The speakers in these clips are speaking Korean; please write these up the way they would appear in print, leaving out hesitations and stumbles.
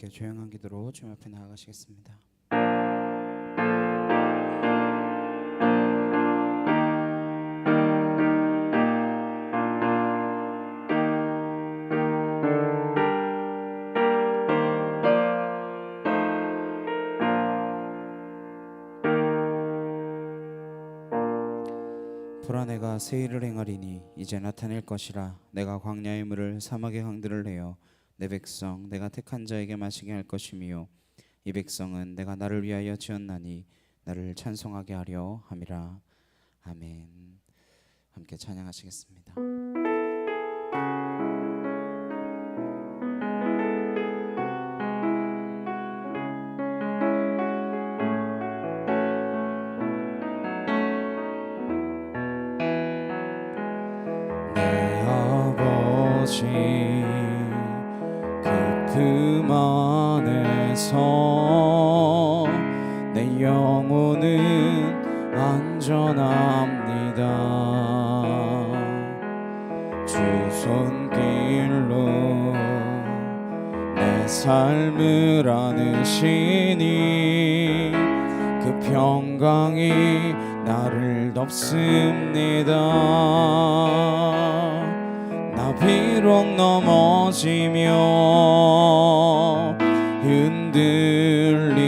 함께 조용한 기도로 주님 앞에 나아가시겠습니다. 보라, 내가 새 일을 행하리니 이제 나타낼 것이라. 내가 광야의 물을 사막의 강들을 내어 내 백성 내가 택한 자에게 마시게 할 것이며, 이 백성은 내가 나를 위하여 지었나니 나를 찬송하게 하려 함이라. 아멘. 함께 찬양하시겠습니다. 그 품 안에서 내 영혼은 안전합니다. 주 손길로 내 삶을 안으시니 그 평강이 나를 덮습니다. 나 비록 넘어지며 흔들리지만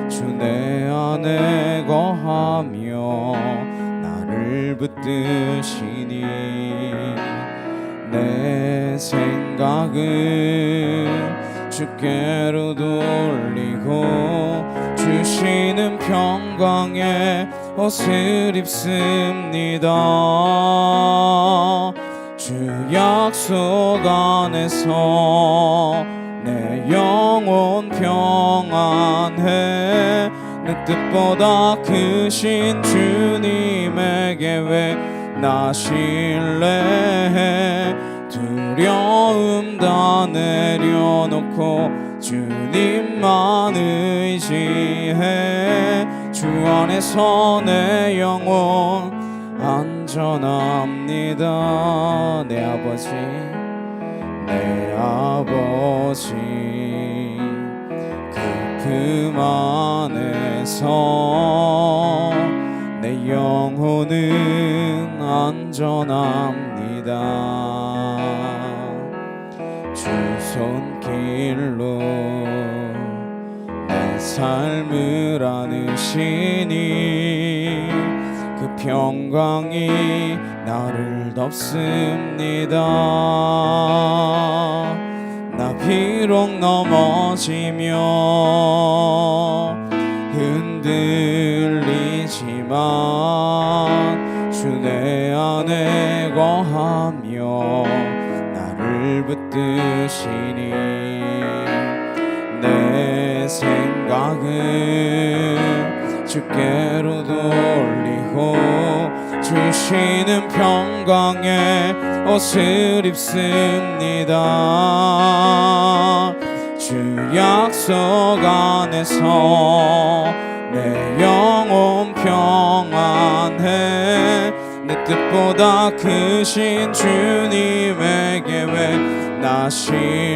주 내 안에 거하며 나를 붙드시니 내 생각을 주께로 돌리고 주시는 평강에 옷을 입습니다. 주 약속 안에서 내 영혼 평안해. 내 뜻보다 크신 주님에게 왜 나 신뢰해. 두려움 다 내려놓고 주님만 의지해. 주 안에서 내 영혼 안전합니다. 내 아버지, 내 아버지, 그 품 안에서 내 영혼은 안전합니다. 주 손길로 내 삶을 안으시니 그 평강이 나를 덮습니다. 나 비록 넘어지며 흔들리지만 주 내 안에 거하며 나를 붙드시니 내 생각을 주께로 돌리고 주시는 평강에 옷을 입습니다. 주 약속 안에서 내 영혼 평안해. 내 뜻보다 크신 주님에게 왜 나 신뢰해.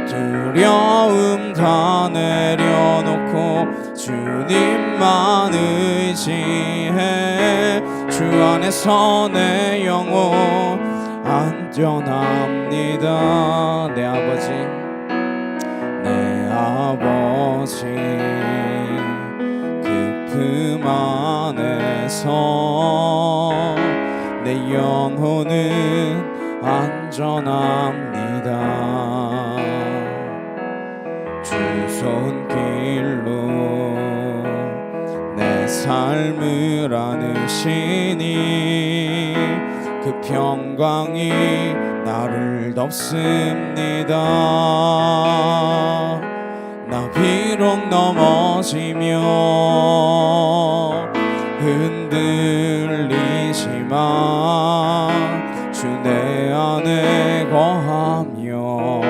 두려움 다 내려놓고 주님만 의지해. 주 안에서 내 영혼 안전합니다. 내 아버지, 내 아버지, 그 품 안에서 내 영혼은 안전합니다. 주 손길로 내 삶을 안으시니 그 평강이 나를 덮습니다. 나 비록 넘어지며 흔들리지만 주 내 안에 거하며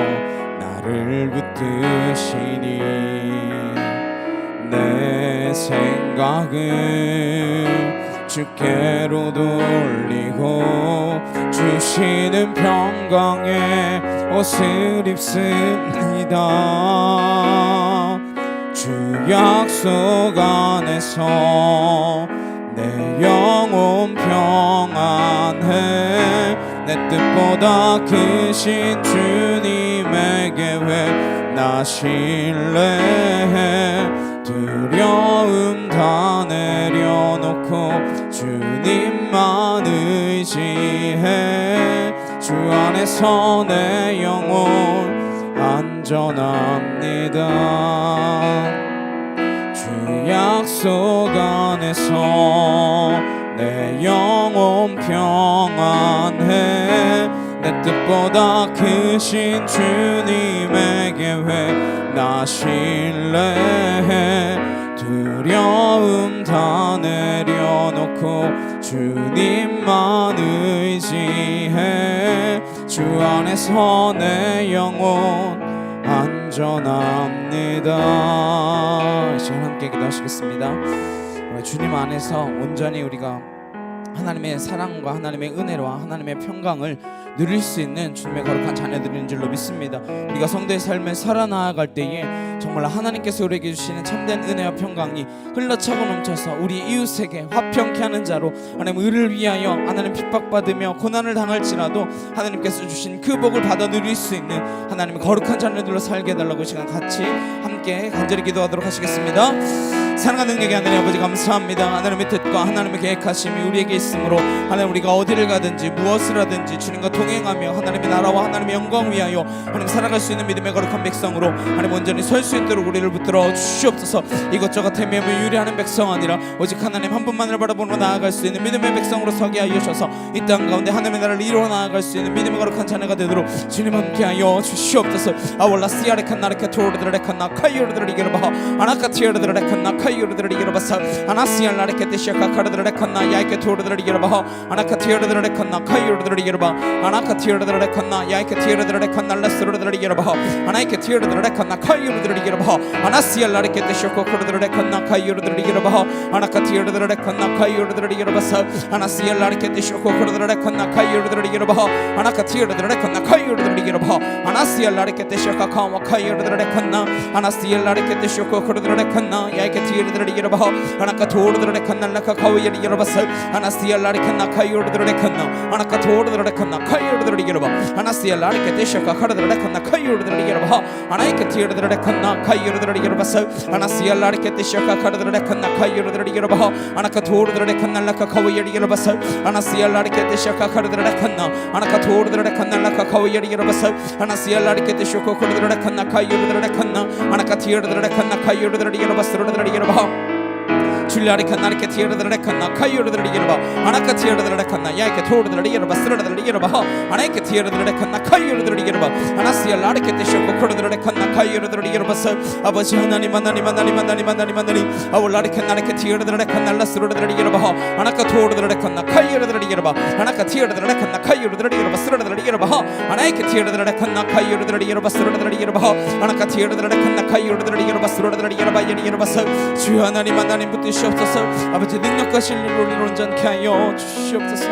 나를 붙드시니 내 생각을 주께로 돌리고 주시는 평강의 옷을 입습니다. 주 약속 안에서 내 영혼 평안해. 내 뜻보다 크신 주님에게 왜 나 신뢰해. 두려움 다 내려놓고 주님만 의지해. 주 안에서 내 영혼 안전합니다. 주 약속 안에서 내 영혼 평안해. 내 뜻보다 크신 주님에게 왜 나 신뢰해. 두려움 다 내려놓고 주님만 의지해. 주 안에서 내 영혼 안전합니다. 이제 함께 기도하시겠습니다. 우리 주님 안에서 온전히 우리가 하나님의 사랑과 하나님의 은혜와 하나님의 평강을 누릴 수 있는 주님의 거룩한 자녀들인 줄로 믿습니다. 우리가 성도의 삶을 살아나갈 때에 정말 하나님께서 우리에게 주시는 참된 은혜와 평강이 흘러차고 넘쳐서 우리 이웃에게 화평케 하는 자로 하나님 의를 위하여 하나님 핍박받으며 고난을 당할지라도 하나님께서 주신 그 복을 받아 누릴 수 있는 하나님의 거룩한 자녀들로 살게 해달라고 이 시간 같이 함께 간절히 기도하도록 하시겠습니다. 사랑하는 능력의 하나님 아버지 감사합니다. 하나님의 뜻과 하나님의 계획하심이 우리에게 있으므로 하나님 우리가 어디를 가든지 무엇을 하든지 주님과 동행하며 하나님의 나라와 하나님의 영광을 위하여 하나님 살아갈 수 있는 믿음의 거룩한 백성으로 하나님 온전히 설 수 있도록 우리를 붙들어 주시옵소서. 이것저것 헤매며 유리하는 백성 아니라 오직 하나님 한 분만을 바라보며 나아갈 수 있는 믿음의 백성으로 서게 하여 주셔서 이 땅 가운데 하나님의 나라를 이루어 나아갈 수 있는 믿음의 거룩한 자녀가 되도록 주님 함께하여 주시옵소서. 아월라시아레칸 나레케 토르드레칸 나카이오르드레리게르바 아나카티오르드레칸 나카이오르드레리게르바사 아나시알라레케 데시아카카르드레칸 나 야이케 토르드레리게르바 아나카티오르드레칸 나카이오르드레리게르바 아나카티오르드레칸 나 야이케 티오르드레칸 날라스르드레리게르바 아나이케 티오르드레칸 나카이오르드레리게르바 아나시알라레케 데시아코코르드레칸 나카이오르드레리게르바 아나카티오르드레칸 나카이오르드레리게르바사 아나시알라레케 데시아코코르드레칸 나카이오르드레리게르바 아나카티오르드레칸 나카이오르드레리게르바 아나시알라레케 데시아카카와카이오르드레칸 나 아나시알라레케 데시아코코르드레칸 나 야이케 티오르드레리게르바 아나카토르드레칸 날라카카위에리게르바사 아나시알라레칸 나카이오르드레칸 나 아나카토르드레칸 나카이오르드레리게르바 아나시알라레케 데시아카카르드레칸 나카이오르드레리게르바 아나이케 티오르드레칸 나카이오르드레리게르바사 아나시알라레케 데시아카카르드레칸 나카이오르드레리게르바 아나카토르드레칸 날라카카위에리게르바사 아나시알라레케 데시아카카르드레칸 나 아나카토르드레칸 날라카카위에리게르바사 아나시알라레케 데시아코코르드레칸 나카이오르드레칸 나 아나카티오르드레칸 나카이오르드레리게르바스르드레리게르바 줄리아리칸 나리케 티오르드레칸 나카이오르드레리게르바 아나카티오르드레칸 나 야이케 토르드레리게르바 스르드레리게르바 아나이케 티오르드레칸 나카이오르드레리게르바 아나시알라레케 데시오코코르드레칸 나카이오르드레리게르바사 아버지 하나님 하나님 하나님 하나님 하나님 하나님 아울라리칸 나리케 티오르드레칸 날라스르드레리게르바 아나카토르드레칸 나카이오르드레리게르바 아나카티오르드레칸 나카이오르드레리게르바 스르드레리게르바 아나이케 티오르드레칸 나카이오르드레리게르바 스르드레리게르바 아나카티오르드레칸 나카이오르드레리게르바 스르드레리게르바 예리게르바사 주 하나님 하나님 붙드시 주시옵소서. 아버지 능력과 진리로 우리를 온전케 하여 주시옵소서.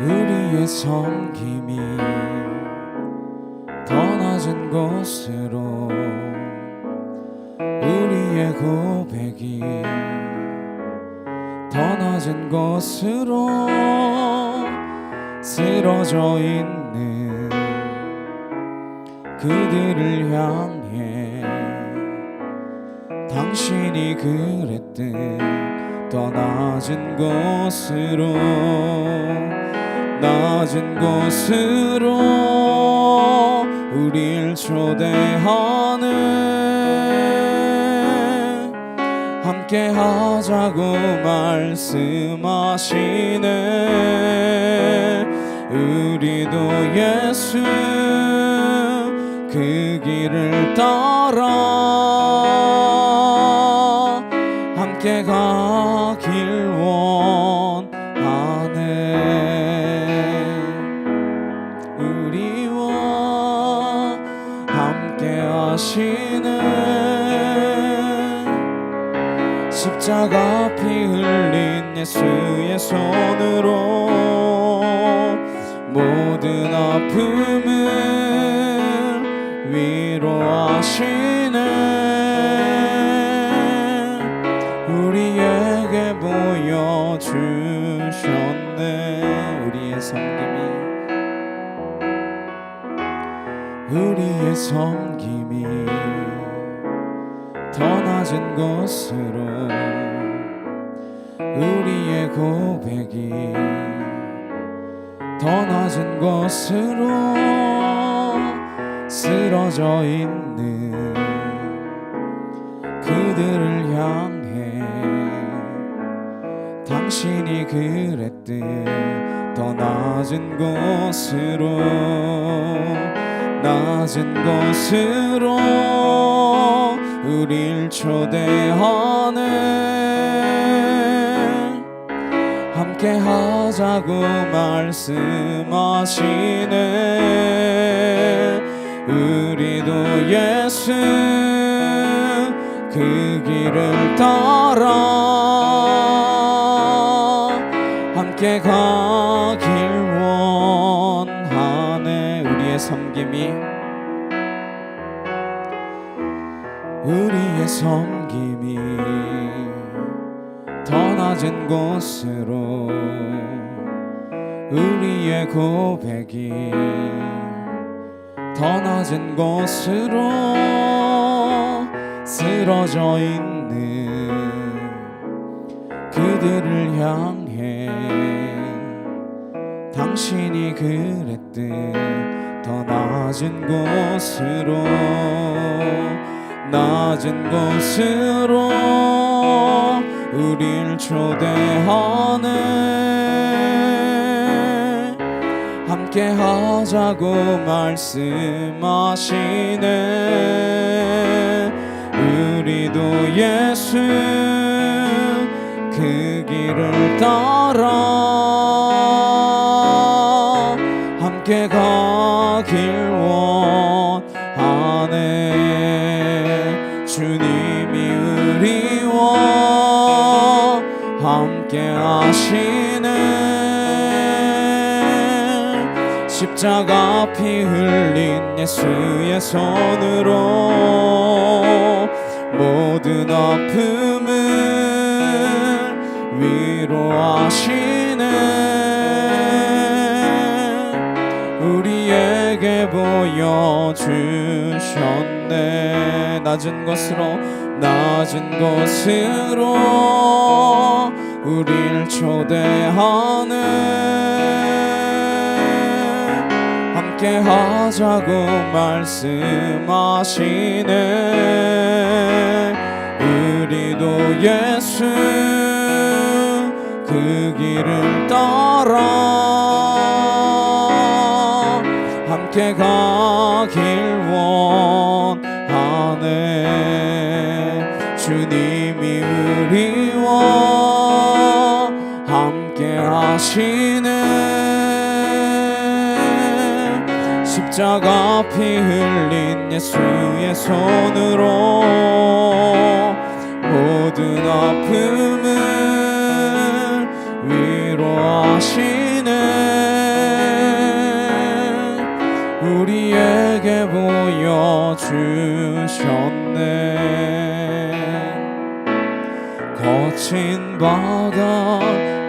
우리의 섬김이 더 낮은 곳으로 우리의 고백이 더 낮은 곳으로 쓰러져 있는 그들을 향해 당신이 그랬듯 더 낮은 곳으로 우릴 초대하네. 함께 하자고 말씀하시네. 우리도 예수 그 길을 따라 함께 가길 원하네. 우리와 함께 하시네. 십자가 피 흘린 예수의 손으로 모든 아픔을 위로하시네. 우리에게 보여주셨네. 우리의 섬김이 더 낮은 곳으로, 우리의 고백이 더 낮은 곳으로 쓰러져 있는 그들을 향해 당신이 그랬듯 더 낮은 곳으로, 낮은 곳으로 우릴 초대하네. 함께 하자고 말씀하시네. 우리도 예수 그 길을 따라 함께 가길 원하네. 우리의 섬김이 더 낮은 곳으로, 우리의 고백이 더 낮은 곳으로 쓰러져 있는 그들을 향해 당신이 그랬듯 더 낮은 곳으로, 낮은 곳으로 우릴 초대하네. 함께 하자고 말씀하시네. 우리도 예수 그 길을 따라 함께 가길 원하네. 주님이 우리와 함께 하시네. 십자가 피 흘린 예수의 손으로 모든 아픔을 위로하시네. 우리에게 보여주셨네. 낮은 곳으로 우릴 초대하네. 함께 하자고 말씀하시네. 우리도 예수 그 길을 따라 함께 가길 원하네. 주님이 우리와 함께 하시네. 십자가 피 흘린 예수의 손으로 모든 아픔을 위로하시네. 우리에게 보여주셨네. 거친 바다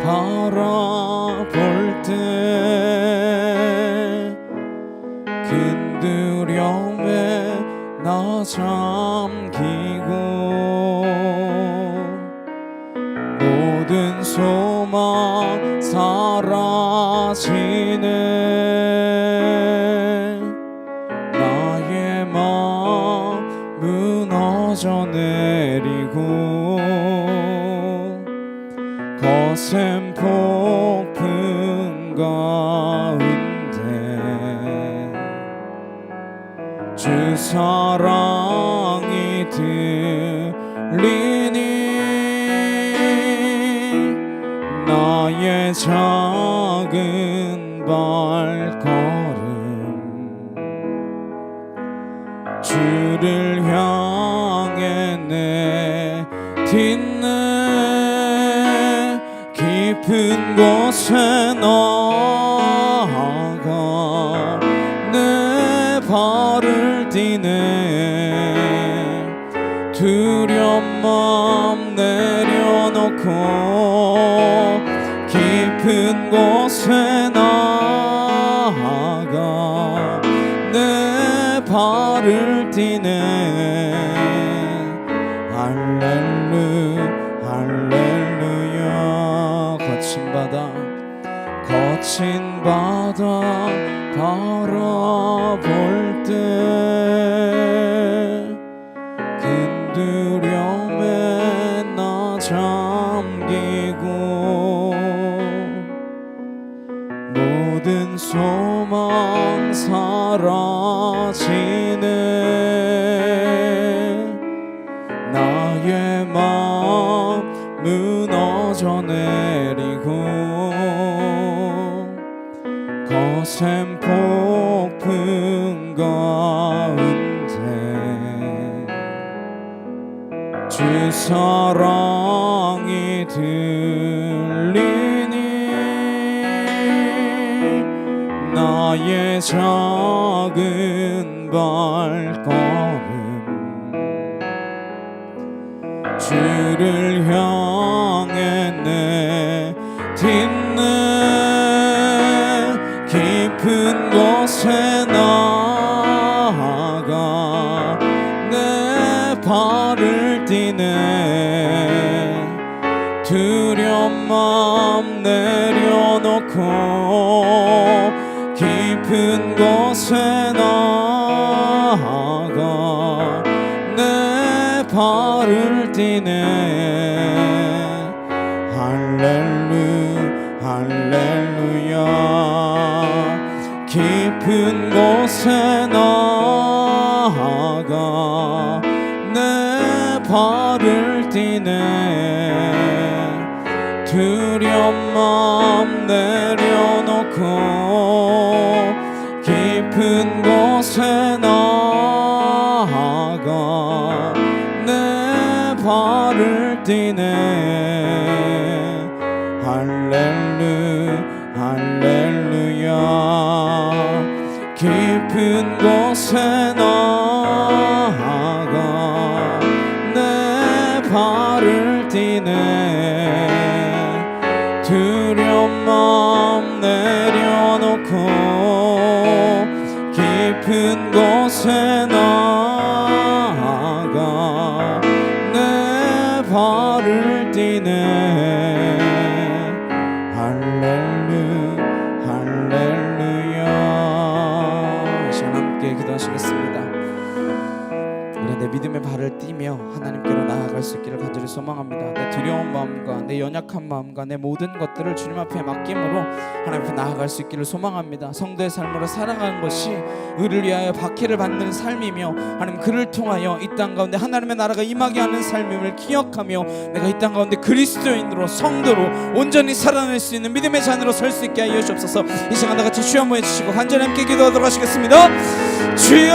바라볼 때 큰 두려움에 나 잠기고 모든 소망 사라지네. 나의 마음 무너져 내리고 거센 폭풍 가운데 주 사랑이 들리니 작은 발걸음 주를 향해 내딛네. 깊은 곳에 나아가 내 발을 띠네. 두려운 마음 내려놓고 깊은 곳에 나아가 내 발을 띠네. 할렐루야. 거친 바다 바라볼 때 큰 두려움에 나 잠기고 모든 소망 사라지네. 나의 마음 무너져 내리고 거센 폭풍 가운데 주 사랑이 들리니 나의 작은 발걸음 주를 향해 내딛네. 깊은 곳에 나아가 내 발을 띠네. 두려운 마음 내려놓고 깊은 곳에 나아가 내 발을 띠네. 할렐루야. 깊은 곳에 나아가 내 발을 띠네. 두려운 마음 내려놓고 깊은 곳에 나아가 내 발을 띠네. 할렐루야. 깊은 곳에 나아가 내 발을 띠네. 두려운 마음 내려놓고 깊은 곳에 나아가 내 발을 띠네. 할렐루야. 이 시간 함께 기도하시겠습니다. 우리 내 믿음의 발을 띠며 하나님께로 나아갈 수 있기를 간절히 소망합니다. 내 두려운 마음과 내 연약한 마음과 내 모든 것들을 주님 앞에 맡김으로 하나님 앞에 나아갈 수 있기를 소망합니다. 성도의 삶으로 살아가는 것이 의를 위하여 박해를 받는 삶이며 하나님 그를 통하여 이 땅 가운데 하나님의 나라가 임하게 하는 삶임을 기억하며 내가 이 땅 가운데 그리스도인으로 성도로 온전히 살아낼 수 있는 믿음의 자녀로 설 수 있게 하여 주옵소서. 이 시간 다 같이 주여 한번 해주시고 간절히 함께 기도하도록 하시겠습니다. 주여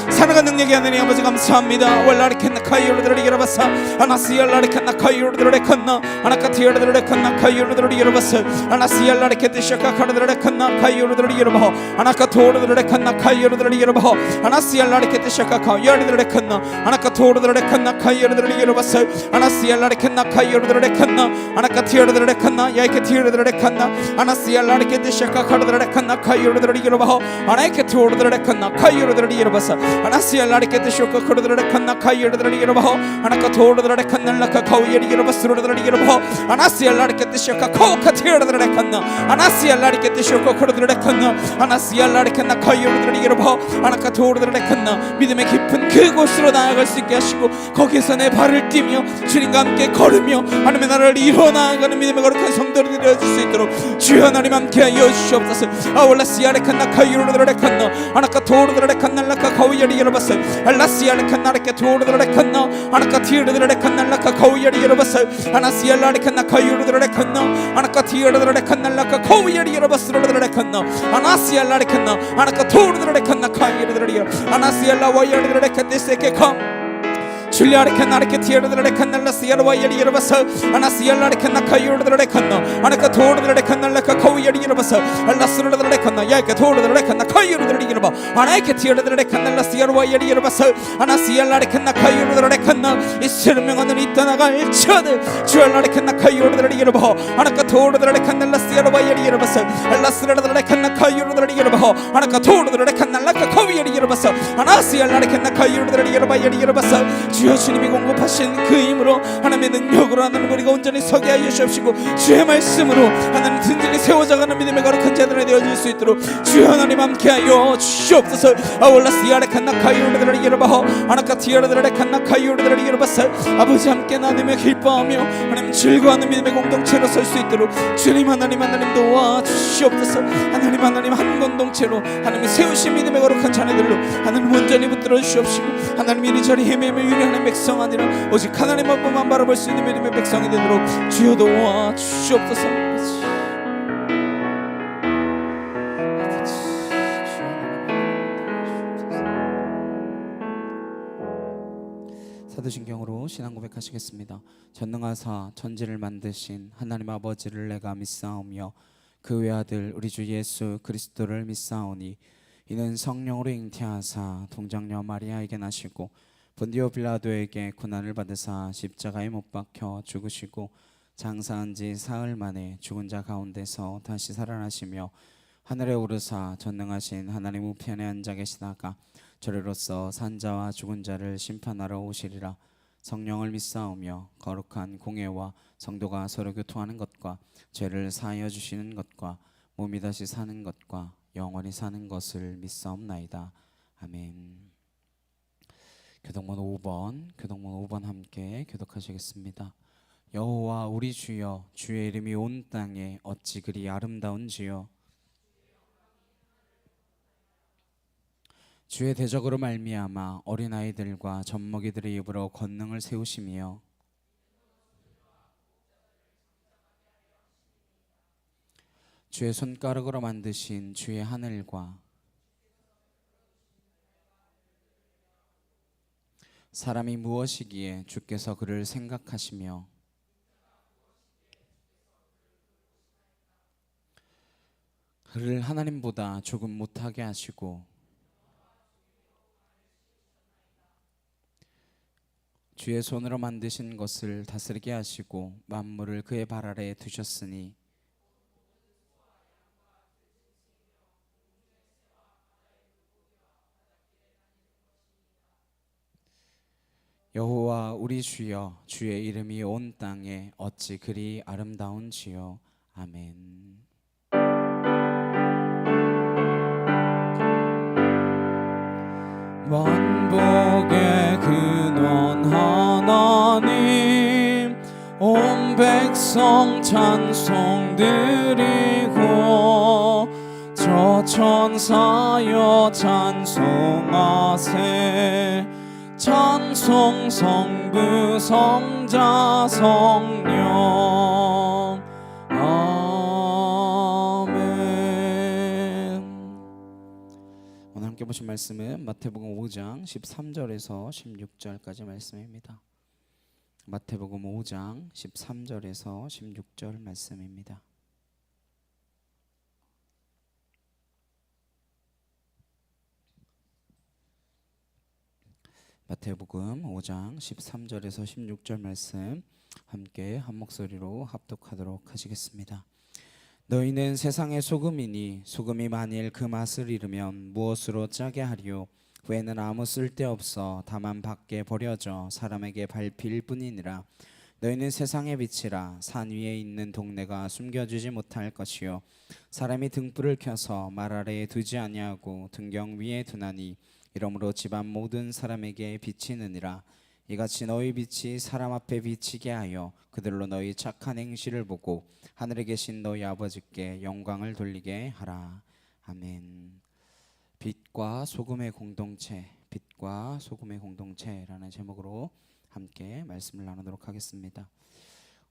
사랑과 능력이 하나님 아버지 감사합니다. 월라리캔나 카이오르드를 이겨봤사 아나시알라리캔나 카이오르드를 칸나 아나카티오르드를 칸나 카이오르드를 이겨봤사 아나시알라리캔데 샤카카르드를 칸나 카이오르드를 이겨봐 아나카토르드를 칸나 카이오르드를 이겨봐 아나시알라리캔데 샤카카이오르드를 칸나 아나카토르드를 칸나 카이오르드를 이겨봤사 아나시알라리캔나 카이오르드를 칸나 아나카티오르드를 칸나 야이케티오르드를 칸나 아나시알라리캔데 샤카카르드를 칸나 카이오르드를 이겨봐 아나이케토르드를 칸나 카이오르드를 이겨봤사 아나시알라리케테 쇼카 코르드라레 칸나 카이르드라리 이러바호 아나카토르드라레 칸날라카 카우이리 이러바스로드라리 이러바호 아나시알라리케테 쇼카 코카티르드라레 칸나 아나시알라리케테 쇼카 코르드라레 칸나 아나시알라리케나 카이르드라리 이러바호 아나카토르드라레 칸나 믿음의 깊은 그곳으로 나아갈 수 있게 하시고 거기서 내 발을 띄며 주님과 함께 걸으며 하나님의 나라를 이루어 나아가는 믿음의 거룩한 성도들이 되어질 수 있도록 주여 하나님 함께 하여 주시옵소서. 아올라시아레 칸나 카이르드라레 칸나 아나카토르드라레 칸날라카 카우이리 이러바스 Anasialkanareke Torderekanno, Anakatirekanaka Koyari Yerbasa, Anasialakanna Kayurekanno, Anakatirekanaka Koyari Yerbasrekanno, Anasialakanno, Anakatorderekanna Kayuri, Anasiala Wayarekatiseke come. Chiliarkanareke Tierderekanala Sierra Yerbasa, Anasialakanna Kayurekanno, Anakatorderekanaka Koyari Yerbasa, Alasrekanna, Yakatorderekanna Kayureba, Anakatirderekanala Sierra Yerbasa, Anasialakanna Kayurekanna, is serving on the Nitanaga, each other, Chualakanna Kayureba, Anakatorderekanala Sierra Yerbasa, Alasrekanna Kayureba, Anakatorderekanala Koyari Anasialakanna Kayureba, 주여 주님이 공급하신 그 힘으로 하나님의 능력으로 하나님 우리가 온전히 서게 하여 주옵시고 주의 말씀으로 하나님 든든히 세워져가는 믿음의 거룩한 자들이 되어질 수 있도록 주여 하나님 함께하여 주시옵소서. 아울라스야레칸나카이오르드라리 예르바호 아나카티야르드라레칸나카이오르드라리 예르바사 아버지 함께 나누며 기뻐하며 하나님 즐거워하는 믿음의 공동체로 설 수 있도록 주님 하나님 도와 주시옵소서. 하나님 한 공동체로 하나님이 세우신 믿음의 거룩한 자녀들로 하나님 온전히 붙들어 주시옵시고 하나님 이리저리 헤매며 유리하는 백성 아니라 오직 하나님 한 분만 바라볼 수 있는 믿음의 백성이 되도록 주여 도와 주시옵소서. 사도신경으로 신앙 고백하시겠습니다. 전능하사 천지를 만드신 하나님 아버지를 내가 믿사오며 그 외아들 우리 주 예수 그리스도를 믿사오니 이는 성령으로 잉태하사 동정녀 마리아에게 나시고 본디오 빌라도에게 고난을 받으사 십자가에 못 박혀 죽으시고 장사한 지 사흘 만에 죽은 자 가운데서 다시 살아나시며 하늘에 오르사 전능하신 하나님 우편에 앉아 계시다가 저리로서 산자와 죽은 자를 심판하러 오시리라. 성령을 믿사오며 거룩한 공예와 성도가 서로 교통하는 것과 죄를 사하여 주시는 것과 몸이 다시 사는 것과 영원히 사는 것을 믿사옵나이다. 아멘. 교독문 5번 함께 교독하시겠습니다. 여호와 우리 주여, 주의 이름이 온 땅에 어찌 그리 아름다운지요. 주의 대적으로 말미암아 어린아이들과 젖먹이들의 입으로 권능을 세우시며 주의 손가락으로 만드신 주의 하늘과 사람이 무엇이기에 주께서 그를 생각하시며 그를 하나님보다 조금 못하게 하시고 주의 손으로 만드신 것을 다스리게 하시고 만물을 그의 발 아래에 두셨으니 여호와 우리 주여, 주의 이름이 온 땅에 어찌 그리 아름다운지요. 아멘. 만복의 근원 하나님, 온 백성 찬송 드리고 저 천사여 찬송하세. 찬송 성부 성자 성령. 아멘. 오늘 함께 보신 말씀은 마태복음 5장 13절에서 16절까지 말씀입니다. 마태복음 5장 13절에서 16절 말씀입니다. 마태복음 5장 13절에서 16절 말씀 함께 한 목소리로 합독하도록 하시겠습니다. 너희는 세상의 소금이니 소금이 만일 그 맛을 잃으면 무엇으로 짜게 하리요. 외에는 아무 쓸데없어 다만 밖에 버려져 사람에게 밟힐 뿐이니라. 너희는 세상의 빛이라. 산 위에 있는 동네가 숨겨지지 못할 것이요 사람이 등불을 켜서 말 아래에 두지 아니하고 등경 위에 두나니 이러므로 집안 모든 사람에게 비치느니라. 이같이 너희 빛이 사람 앞에 비치게 하여 그들로 너희 착한 행실을 보고 하늘에 계신 너희 아버지께 영광을 돌리게 하라. 아멘. 빛과 소금의 공동체, 빛과 빛과 소금의 공동체라는 제목으로 함께 말씀을 나누도록 하겠습니다.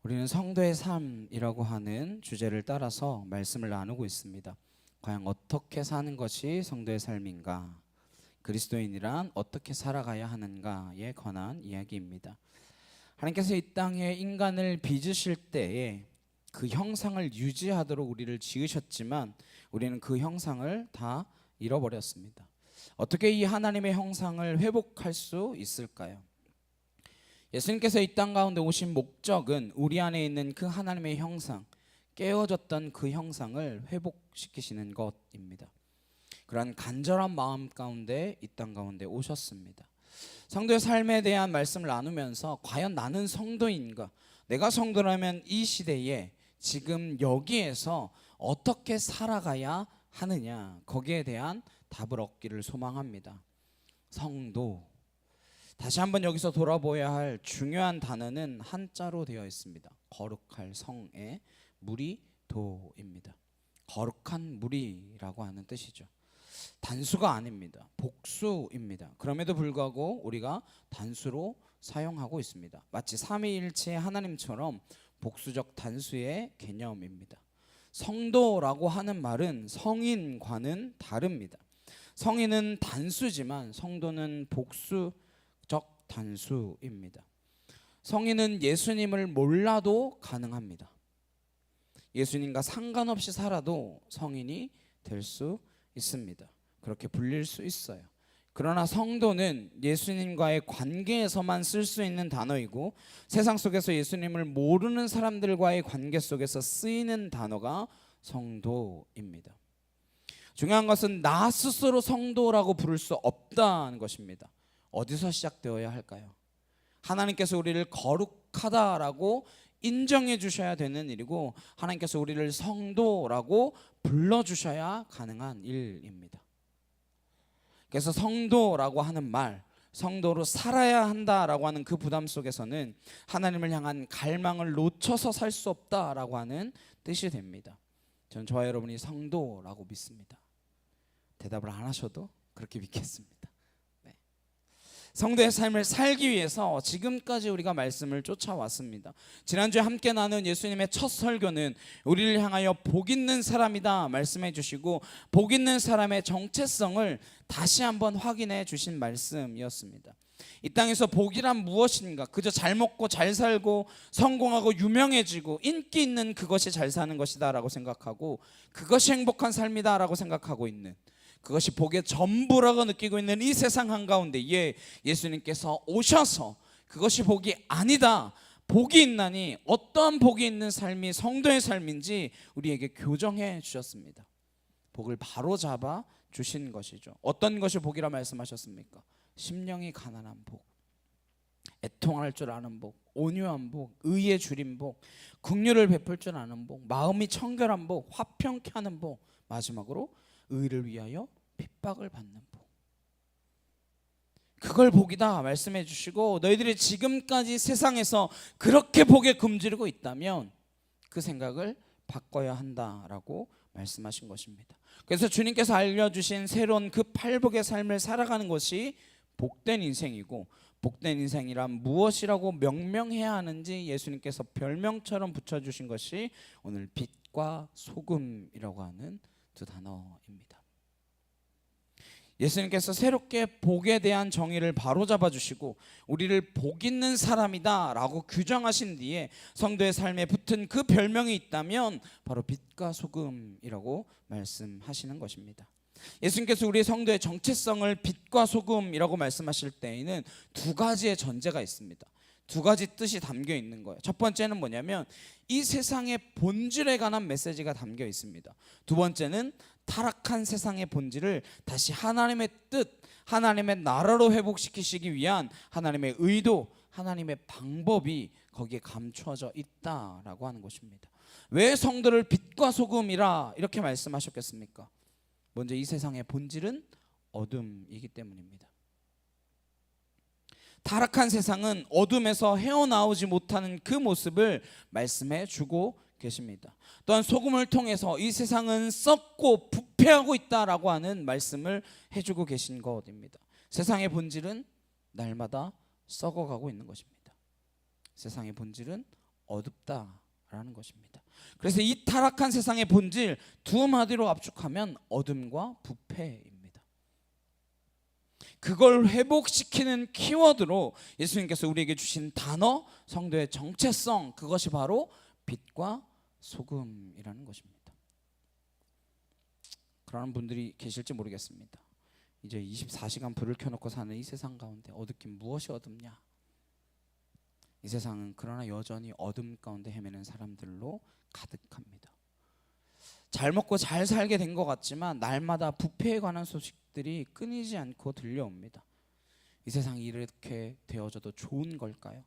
우리는 성도의 삶이라고 하는 주제를 따라서 말씀을 나누고 있습니다. 과연 어떻게 사는 것이 성도의 삶인가? 그리스도인이란 어떻게 살아가야 하는가에 관한 이야기입니다. 하나님께서 이 땅에 인간을 빚으실 때에 그 형상을 유지하도록 우리를 지으셨지만 우리는 그 형상을 다 잃어버렸습니다. 어떻게 이 하나님의 형상을 회복할 수 있을까요? 예수님께서 이 땅 가운데 오신 목적은 우리 안에 있는 그 하나님의 형상, 깨어졌던 그 형상을 회복시키시는 것입니다. 그러한 간절한 마음 가운데 이 땅 가운데 오셨습니다. 성도의 삶에 대한 말씀을 나누면서 과연 나는 성도인가? 내가 성도라면 이 시대에 지금 여기에서 어떻게 살아가야 하느냐, 거기에 대한 답을 얻기를 소망합니다. 성도, 다시 한번 여기서 돌아보아야 할 중요한 단어는 한자로 되어 있습니다. 거룩할 성에 물이 도입니다. 거룩한 물이라고 하는 뜻이죠. 단수가 아닙니다. 복수입니다. 그럼에도 불구하고 우리가 단수로 사용하고 있습니다. 마치 삼위일체의 하나님처럼 복수적 단수의 개념입니다. 성도라고 하는 말은 성인과는 다릅니다. 성인은 단수지만 성도는 복수적 단수입니다. 성인은 예수님을 몰라도 가능합니다. 예수님과 상관없이 살아도 성인이 될 수 있습니다. 그렇게 불릴 수 있어요. 그러나 성도는 예수님과의 관계에서만 쓸 수 있는 단어이고 세상 속에서 예수님을 모르는 사람들과의 관계 속에서 쓰이는 단어가 성도입니다. 중요한 것은 나 스스로 성도라고 부를 수 없다는 것입니다. 어디서 시작되어야 할까요? 하나님께서 우리를 거룩하다라고 인정해 주셔야 되는 일이고 하나님께서 우리를 성도라고 불러주셔야 가능한 일입니다. 그래서 성도라고 하는 말, 성도로 살아야 한다라고 하는 그 부담 속에서는 하나님을 향한 갈망을 놓쳐서 살 수 없다라고 하는 뜻이 됩니다. 저는 저와 여러분이 성도라고 믿습니다. 대답을 안 하셔도 그렇게 믿겠습니다. 성도의 삶을 살기 위해서 지금까지 우리가 말씀을 쫓아왔습니다. 지난주에 함께 나눈 예수님의 첫 설교는 우리를 향하여 복 있는 사람이다 말씀해 주시고 복 있는 사람의 정체성을 다시 한번 확인해 주신 말씀이었습니다. 이 땅에서 복이란 무엇인가? 그저 잘 먹고 잘 살고 성공하고 유명해지고 인기 있는 그것이 잘 사는 것이다 라고 생각하고 그것이 행복한 삶이다 라고 생각하고 있는, 그것이 복의 전부라고 느끼고 있는 이 세상 한가운데에 예수님께서 오셔서 그것이 복이 아니다, 복이 있나니 어떠한 복이 있는 삶이 성도의 삶인지 우리에게 교정해 주셨습니다. 복을 바로잡아 주신 것이죠. 어떤 것이 복이라 말씀하셨습니까? 심령이 가난한 복, 애통할 줄 아는 복, 온유한 복, 의에 줄인 복, 긍휼을 베풀 줄 아는 복, 마음이 청결한 복, 화평케 하는 복, 마지막으로 의를 위하여 핍박을 받는 복. 그걸 복이다 말씀해 주시고 너희들이 지금까지 세상에서 그렇게 복에 굶주리고 있다면 그 생각을 바꿔야 한다라고 말씀하신 것입니다. 그래서 주님께서 알려주신 새로운 그 팔복의 삶을 살아가는 것이 복된 인생이고 복된 인생이란 무엇이라고 명명해야 하는지 예수님께서 별명처럼 붙여주신 것이 오늘 빛과 소금이라고 하는 두 단어입니다. 예수님께서 새롭게 복에 대한 정의를 바로잡아 주시고 우리를 복 있는 사람이다 라고 규정하신 뒤에 성도의 삶에 붙은 그 별명이 있다면 바로 빛과 소금이라고 말씀하시는 것입니다. 예수님께서 우리 성도의 정체성을 빛과 소금이라고 말씀하실 때에는 두 가지의 전제가 있습니다. 두 가지 뜻이 담겨 있는 거예요. 첫 번째는 뭐냐면 이 세상의 본질에 관한 메시지가 담겨 있습니다. 두 번째는 타락한 세상의 본질을 다시 하나님의 뜻, 하나님의 나라로 회복시키시기 위한 하나님의 의도, 하나님의 방법이 거기에 감추어져 있다라고 하는 것입니다. 왜 성도를 빛과 소금이라 이렇게 말씀하셨겠습니까? 먼저 이 세상의 본질은 어둠이기 때문입니다. 타락한 세상은 어둠에서 헤어나오지 못하는 그 모습을 말씀해 주고 계십니다. 또한 소금을 통해서 이 세상은 썩고 부패하고 있다라고 하는 말씀을 해주고 계신 것입니다. 세상의 본질은 날마다 썩어가고 있는 것입니다. 세상의 본질은 어둡다라는 것입니다. 그래서 이 타락한 세상의 본질 두 마디로 압축하면 어둠과 부패입니다. 그걸 회복시키는 키워드로 예수님께서 우리에게 주신 단어, 성도의 정체성, 그것이 바로 빛과 소금이라는 것입니다. 그러는 분들이 계실지 모르겠습니다. 이제 24시간 불을 켜놓고 사는 이 세상 가운데 어둡긴 무엇이 어둡냐? 이 세상은 그러나 여전히 어둠 가운데 헤매는 사람들로 가득합니다. 잘 먹고 잘 살게 된 것 같지만 날마다 부패에 관한 소식들이 끊이지 않고 들려옵니다. 이 세상이 이렇게 되어져도 좋은 걸까요?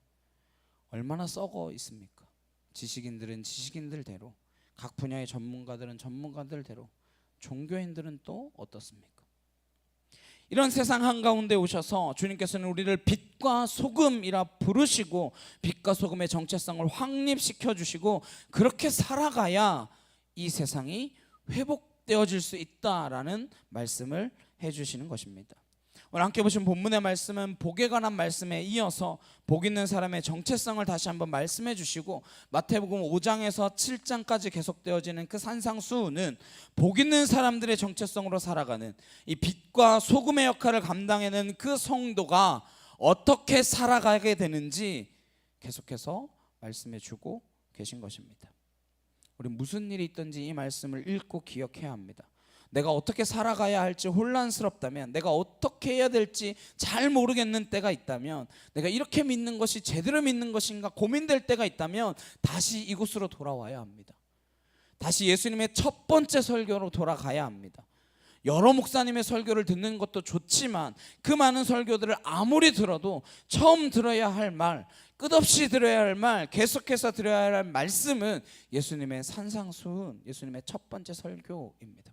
얼마나 썩어 있습니까? 지식인들은 지식인들대로, 각 분야의 전문가들은 전문가들대로, 종교인들은 또 어떻습니까? 이런 세상 한가운데 오셔서 주님께서는 우리를 빛과 소금이라 부르시고 빛과 소금의 정체성을 확립시켜 주시고 그렇게 살아가야 이 세상이 회복되어질 수 있다라는 말씀을 해주시는 것입니다. 오늘 함께 보신 본문의 말씀은 복에 관한 말씀에 이어서 복 있는 사람의 정체성을 다시 한번 말씀해 주시고 마태복음 5장에서 7장까지 계속되어지는 그 산상수훈은 복 있는 사람들의 정체성으로 살아가는 이 빛과 소금의 역할을 감당하는 그 성도가 어떻게 살아가게 되는지 계속해서 말씀해 주고 계신 것입니다. 우리 무슨 일이 있든지 이 말씀을 읽고 기억해야 합니다. 내가 어떻게 살아가야 할지 혼란스럽다면, 내가 어떻게 해야 될지 잘 모르겠는 때가 있다면, 내가 이렇게 믿는 것이 제대로 믿는 것인가 고민될 때가 있다면 다시 이곳으로 돌아와야 합니다. 다시 예수님의 첫 번째 설교로 돌아가야 합니다. 여러 목사님의 설교를 듣는 것도 좋지만 그 많은 설교들을 아무리 들어도 처음 들어야 할 말, 끝없이 들어야 할 말, 계속해서 들어야 할 말씀은 예수님의 산상수훈, 예수님의 첫 번째 설교입니다.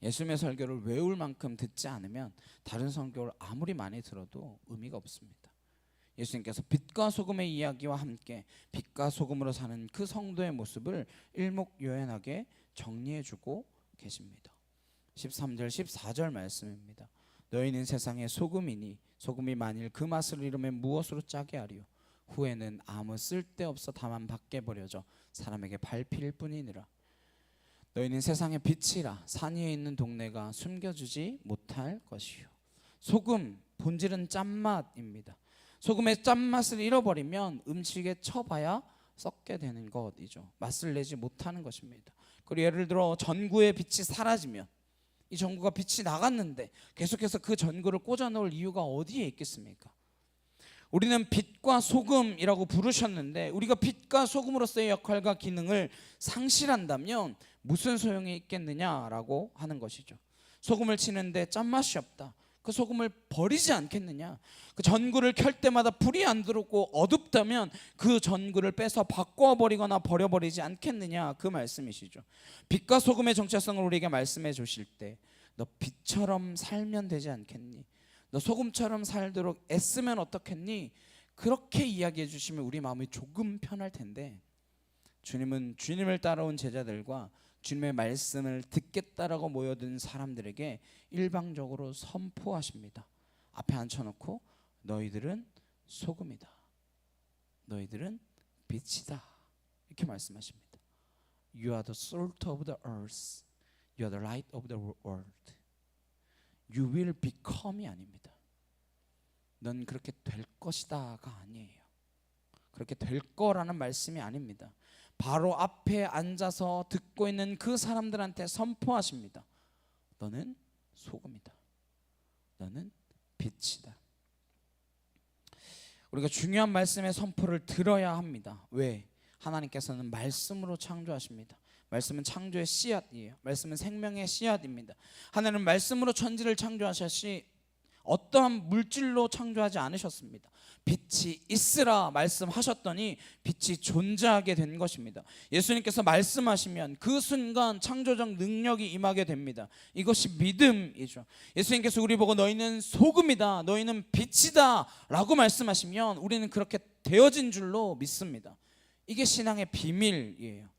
예수님의 설교를 외울 만큼 듣지 않으면 다른 설교를 아무리 많이 들어도 의미가 없습니다. 예수님께서 빛과 소금의 이야기와 함께 빛과 소금으로 사는 그 성도의 모습을 일목요연하게 정리해주고 계십니다. 13절 14절 말씀입니다. 너희는 세상의 소금이니 소금이 만일 그 맛을 잃으면 무엇으로 짜게 하리요? 후에는 아무 쓸데없어 다만 밖에 버려져 사람에게 밟힐 뿐이니라. 너희는 세상의 빛이라 산 위에 있는 동네가 숨겨주지 못할 것이요. 소금 본질은 짠맛입니다. 소금의 짠맛을 잃어버리면 음식에 쳐봐야 썩게 되는 것이죠. 맛을 내지 못하는 것입니다. 그리고 예를 들어 전구의 빛이 사라지면, 이 전구가 빛이 나갔는데 계속해서 그 전구를 꽂아 놓을 이유가 어디에 있겠습니까? 우리는 빛과 소금이라고 부르셨는데 우리가 빛과 소금으로서의 역할과 기능을 상실한다면 무슨 소용이 있겠느냐라고 하는 것이죠. 소금을 치는데 짠맛이 없다. 그 소금을 버리지 않겠느냐? 그 전구를 켤 때마다 불이 안 들어오고 어둡다면 그 전구를 빼서 바꿔버리거나 버려버리지 않겠느냐, 그 말씀이시죠. 빛과 소금의 정체성을 우리에게 말씀해 주실 때 너 빛처럼 살면 되지 않겠니? 너 소금처럼 살도록 애쓰면 어떻겠니? 그렇게 이야기해 주시면 우리 마음이 조금 편할 텐데, 주님은 주님을 따라온 제자들과 주님의 말씀을 듣겠다라고 모여든 사람들에게 일방적으로 선포하십니다. 앞에 앉혀놓고 너희들은 소금이다, 너희들은 빛이다, 이렇게 말씀하십니다. You are the salt of the earth, You are the light of the world. You will become이 아닙니다. 넌 그렇게 될 것이다가 아니에요. 그렇게 될 거라는 말씀이 아닙니다. 바로 앞에 앉아서 듣고 있는 그 사람들한테 선포하십니다. 너는 소금이다, 너는 빛이다. 우리가 중요한 말씀의 선포를 들어야 합니다. 왜? 하나님께서는 말씀으로 창조하십니다. 말씀은 창조의 씨앗이에요. 말씀은 생명의 씨앗입니다. 하나님은 말씀으로 천지를 창조하셨지 어떠한 물질로 창조하지 않으셨습니다. 빛이 있으라 말씀하셨더니 빛이 존재하게 된 것입니다. 예수님께서 말씀하시면 그 순간 창조적 능력이 임하게 됩니다. 이것이 믿음이죠. 예수님께서 우리 보고 너희는 소금이다, 너희는 빛이다 라고 말씀하시면 우리는 그렇게 되어진 줄로 믿습니다. 이게 신앙의 비밀이에요.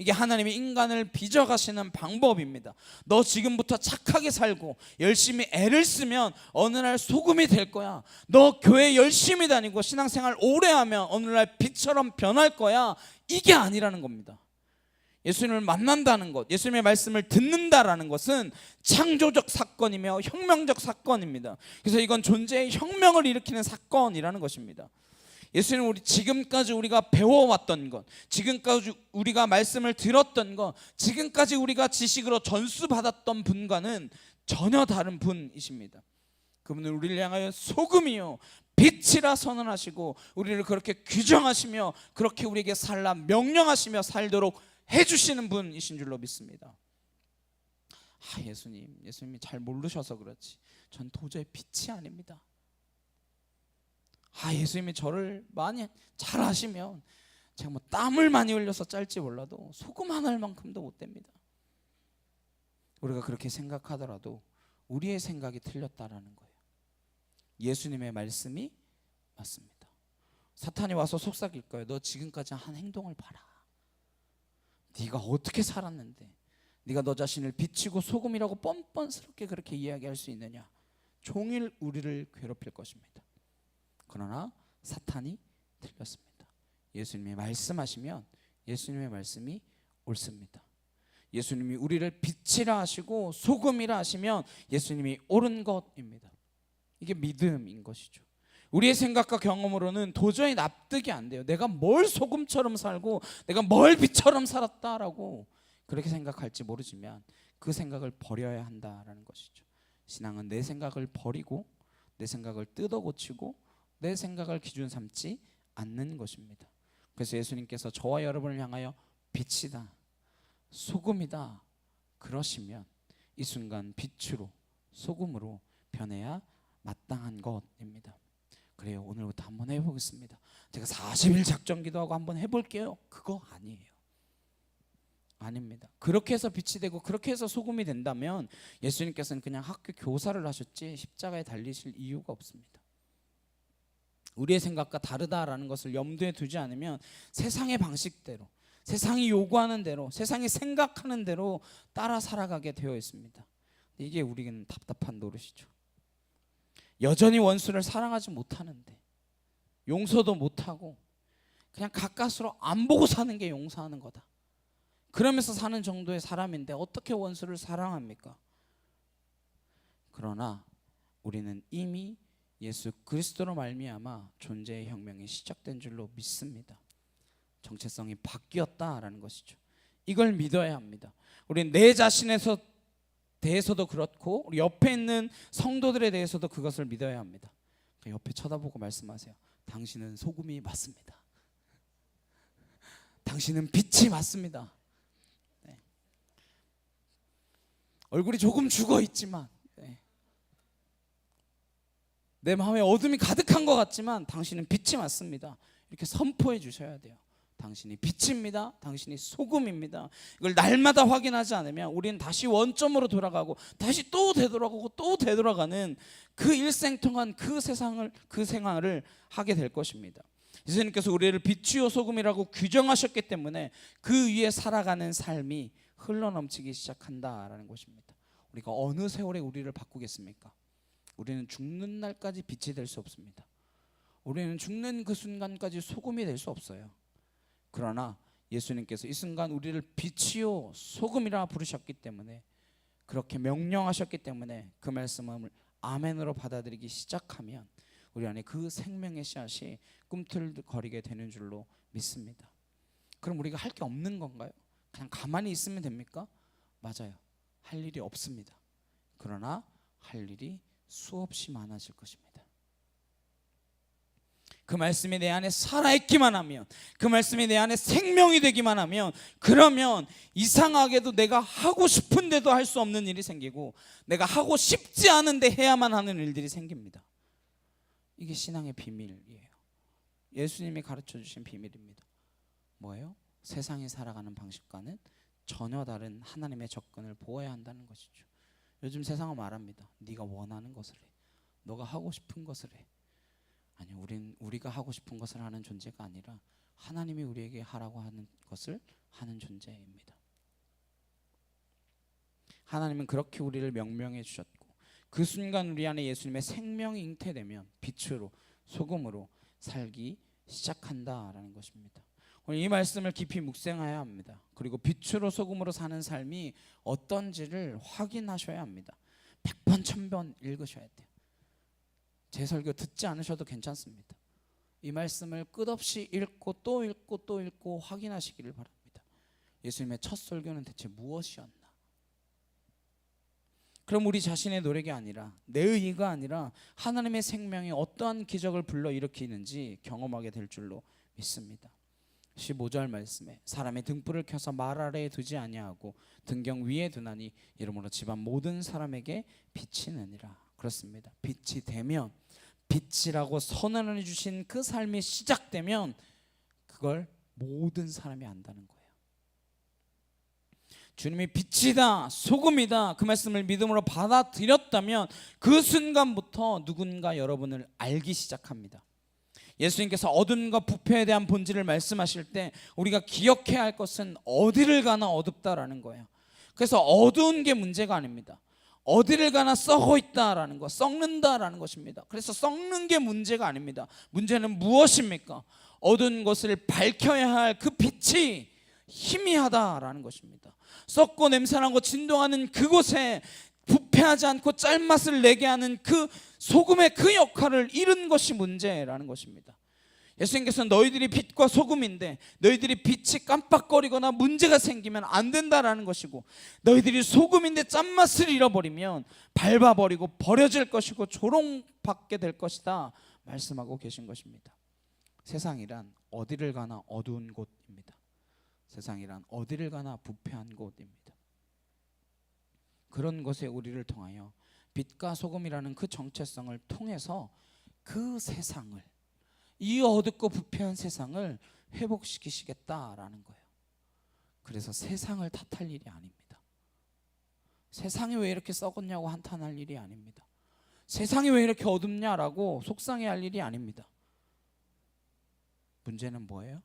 이게 하나님이 인간을 빚어가시는 방법입니다. 너 지금부터 착하게 살고 열심히 애를 쓰면 어느 날 소금이 될 거야. 너 교회 열심히 다니고 신앙생활 오래 하면 어느 날 빛처럼 변할 거야. 이게 아니라는 겁니다. 예수님을 만난다는 것, 예수님의 말씀을 듣는다라는 것은 창조적 사건이며 혁명적 사건입니다. 그래서 이건 존재의 혁명을 일으키는 사건이라는 것입니다. 예수님, 지금까지 우리가 배워왔던 것, 지금까지 우리가 말씀을 들었던 것, 지금까지 우리가 지식으로 전수받았던 분과는 전혀 다른 분이십니다. 그분은 우리를 향하여 소금이요 빛이라 선언하시고 우리를 그렇게 규정하시며 그렇게 우리에게 살라 명령하시며 살도록 해주시는 분이신 줄로 믿습니다. 예수님이 잘 모르셔서 그렇지 전 도저히 빛이 아닙니다. 예수님이 저를 많이 잘 아시면 제가 뭐 땀을 많이 흘려서 짤지 몰라도 소금 한 알만큼도 못 됩니다. 우리가 그렇게 생각하더라도 우리의 생각이 틀렸다라는 거예요. 예수님의 말씀이 맞습니다. 사탄이 와서 속삭일 거예요. 너 지금까지 한 행동을 봐라. 네가 어떻게 살았는데 네가 너 자신을 비치고 소금이라고 뻔뻔스럽게 그렇게 이야기할 수 있느냐. 종일 우리를 괴롭힐 것입니다. 그러나 사탄이 틀렸습니다. 예수님이 말씀하시면 예수님의 말씀이 옳습니다. 예수님이 우리를 빛이라 하시고 소금이라 하시면 예수님이 옳은 것입니다. 이게 믿음인 것이죠. 우리의 생각과 경험으로는 도저히 납득이 안 돼요. 내가 뭘 소금처럼 살고 내가 뭘 빛처럼 살았다라고 그렇게 생각할지 모르지만 그 생각을 버려야 한다라는 것이죠. 신앙은 내 생각을 버리고 내 생각을 뜯어고치고 내 생각을 기준 삼지 않는 것입니다. 그래서 예수님께서 저와 여러분을 향하여 빛이다, 소금이다 그러시면 이 순간 빛으로 소금으로 변해야 마땅한 것입니다. 그래요. 오늘부터 한번 해보겠습니다. 제가 40일 작전 기도하고 한번 해볼게요. 그거 아니에요. 아닙니다. 그렇게 해서 빛이 되고 그렇게 해서 소금이 된다면 예수님께서는 그냥 학교 교사를 하셨지 십자가에 달리실 이유가 없습니다. 우리의 생각과 다르다라는 것을 염두에 두지 않으면 세상의 방식대로, 세상이 요구하는 대로, 세상이 생각하는 대로 따라 살아가게 되어 있습니다. 이게 우리는 답답한 노릇이죠. 여전히 원수를 사랑하지 못하는데 용서도 못하고 그냥 가까스로 안 보고 사는 게 용서하는 거다. 그러면서 사는 정도의 사람인데 어떻게 원수를 사랑합니까? 그러나 우리는 이미 예수 그리스도로 말미암아 존재의 혁명이 시작된 줄로 믿습니다. 정체성이 바뀌었다라는 것이죠. 이걸 믿어야 합니다. 우리는 내 자신에서 대해서도 그렇고 우리 옆에 있는 성도들에 대해서도 그것을 믿어야 합니다. 옆에 쳐다보고 말씀하세요. 당신은 소금이 맞습니다. 당신은 빛이 맞습니다. 네. 얼굴이 조금 죽어 있지만 내 마음에 어둠이 가득한 것 같지만 당신은 빛이 맞습니다. 이렇게 선포해 주셔야 돼요. 당신이 빛입니다. 당신이 소금입니다. 이걸 날마다 확인하지 않으면 우리는 다시 원점으로 돌아가고 다시 또 되돌아가고 또 되돌아가는 그 일생 동안 그 생활을 하게 될 것입니다. 예수님께서 우리를 빛이요 소금이라고 규정하셨기 때문에 그 위에 살아가는 삶이 흘러넘치기 시작한다라는 것입니다. 우리가 어느 세월에 우리를 바꾸겠습니까? 우리는 죽는 날까지 빛이 될 수 없습니다. 우리는 죽는 그 순간까지 소금이 될 수 없어요. 그러나 예수님께서 이 순간 우리를 빛이요 소금이라 부르셨기 때문에 그렇게 명령하셨기 때문에 그 말씀을 아멘으로 받아들이기 시작하면 우리 안에 그 생명의 씨앗이 꿈틀거리게 되는 줄로 믿습니다. 그럼 우리가 할 게 없는 건가요? 그냥 가만히 있으면 됩니까? 맞아요. 할 일이 없습니다. 그러나 할 일이 수없이 많아질 것입니다. 그 말씀이 내 안에 살아있기만 하면, 그 말씀이 내 안에 생명이 되기만 하면, 그러면 이상하게도 내가 하고 싶은데도 할 수 없는 일이 생기고 내가 하고 싶지 않은데 해야만 하는 일들이 생깁니다. 이게 신앙의 비밀이에요. 예수님이 가르쳐 주신 비밀입니다. 뭐예요? 세상이 살아가는 방식과는 전혀 다른 하나님의 접근을 보아야 한다는 것이죠. 요즘 세상은 말합니다. 네가 원하는 것을 해. 너가 하고 싶은 것을 해. 아니요, 우리가 하고 싶은 것을 하는 존재가 아니라 하나님이 우리에게 하라고 하는 것을 하는 존재입니다. 하나님은 그렇게 우리를 명명해 주셨고 그 순간 우리 안에 예수님의 생명이 잉태되면 빛으로 소금으로 살기 시작한다라는 것입니다. 오늘 이 말씀을 깊이 묵상해야 합니다. 그리고 빛으로 소금으로 사는 삶이 어떤지를 확인하셔야 합니다. 100번 1000번 읽으셔야 돼요. 제 설교 듣지 않으셔도 괜찮습니다. 이 말씀을 끝없이 읽고 또 읽고 또 읽고 확인하시기를 바랍니다. 예수님의 첫 설교는 대체 무엇이었나? 그럼 우리 자신의 노력이 아니라 내 의가 아니라 하나님의 생명이 어떠한 기적을 불러일으키는지 경험하게 될 줄로 믿습니다. 15절 말씀에 사람의 등불을 켜서 말 아래에 두지 아니하고 등경 위에 두나니 이러므로 집안 모든 사람에게 빛이 나니라. 그렇습니다. 빛이 되면 빛이라고 선언해 주신 그 삶이 시작되면 그걸 모든 사람이 안다는 거예요. 주님이 빛이다 소금이다 그 말씀을 믿음으로 받아들였다면 그 순간부터 누군가 여러분을 알기 시작합니다. 예수님께서 어둠과 부패에 대한 본질을 말씀하실 때 우리가 기억해야 할 것은 어디를 가나 어둡다라는 거예요. 그래서 어두운 게 문제가 아닙니다. 어디를 가나 썩어 있다라는 것, 썩는다라는 것입니다. 그래서 썩는 게 문제가 아닙니다. 문제는 무엇입니까? 어두운 것을 밝혀야 할 그 빛이 희미하다라는 것입니다. 썩고 냄새나고 진동하는 그곳에 부패하지 않고 짤맛을 내게 하는 그 소금의 그 역할을 잃은 것이 문제라는 것입니다. 예수님께서는 너희들이 빛과 소금인데 너희들이 빛이 깜빡거리거나 문제가 생기면 안 된다라는 것이고 너희들이 소금인데 짠맛을 잃어버리면 밟아버리고 버려질 것이고 조롱받게 될 것이다 말씀하고 계신 것입니다. 세상이란 어디를 가나 어두운 곳입니다. 세상이란 어디를 가나 부패한 곳입니다. 그런 것에 우리를 통하여 빛과 소금이라는 그 정체성을 통해서 그 세상을 이 어둡고 부패한 세상을 회복시키시겠다라는 거예요. 그래서 세상을 탓할 일이 아닙니다. 세상이 왜 이렇게 썩었냐고 한탄할 일이 아닙니다. 세상이 왜 이렇게 어둡냐라고 속상해할 일이 아닙니다. 문제는 뭐예요?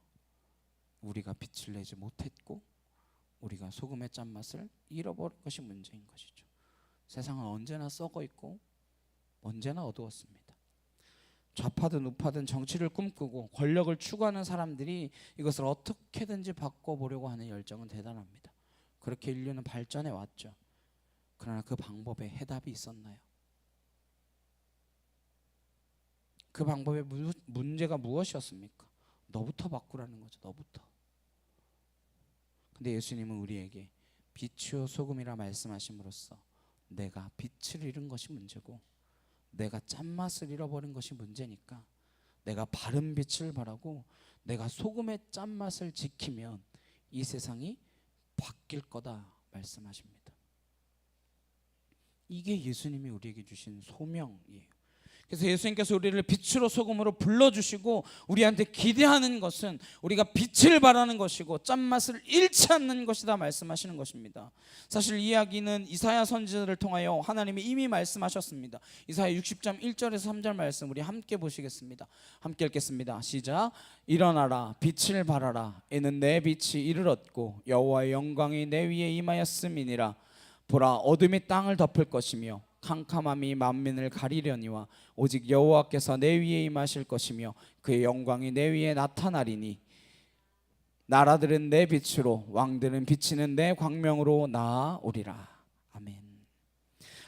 우리가 빛을 내지 못했고 우리가 소금의 짠맛을 잃어버린 것이 문제인 것이죠. 세상은 언제나 썩어 있고 언제나 어두웠습니다. 좌파든 우파든 정치를 꿈꾸고 권력을 추구하는 사람들이 이것을 어떻게든지 바꿔보려고 하는 열정은 대단합니다. 그렇게 인류는 발전해 왔죠. 그러나 그 방법에 해답이 있었나요? 그 방법의 문제가 무엇이었습니까? 너부터 바꾸라는 거죠. 너부터. 근데 예수님은 우리에게 빛이요 소금이라 말씀하심으로써 내가 빛을 잃은 것이 문제고 내가 짠맛을 잃어버린 것이 문제니까 내가 바른 빛을 바라고 내가 소금의 짠맛을 지키면 이 세상이 바뀔 거다 말씀하십니다. 이게 예수님이 우리에게 주신 소명이에요. 그래서 예수님께서 우리를 빛으로 소금으로 불러주시고 우리한테 기대하는 것은 우리가 빛을 바라는 것이고 짠맛을 잃지 않는 것이다 말씀하시는 것입니다. 사실 이 이야기는 이사야 선지자를 통하여 하나님이 이미 말씀하셨습니다. 이사야 60장 1절에서 3절 말씀 우리 함께 보시겠습니다. 함께 읽겠습니다. 시작. 일어나라 빛을 발하라 이는 내 빛이 이를 얻고 여호와의 영광이 내 위에 임하였음이니라. 보라 어둠이 땅을 덮을 것이며 캄캄함이 만민을 가리려니와 오직 여호와께서 내 위에 임하실 것이며 그의 영광이 내 위에 나타나리니 나라들은 내 빛으로 왕들은 비치는 내 광명으로 나아오리라. 아멘.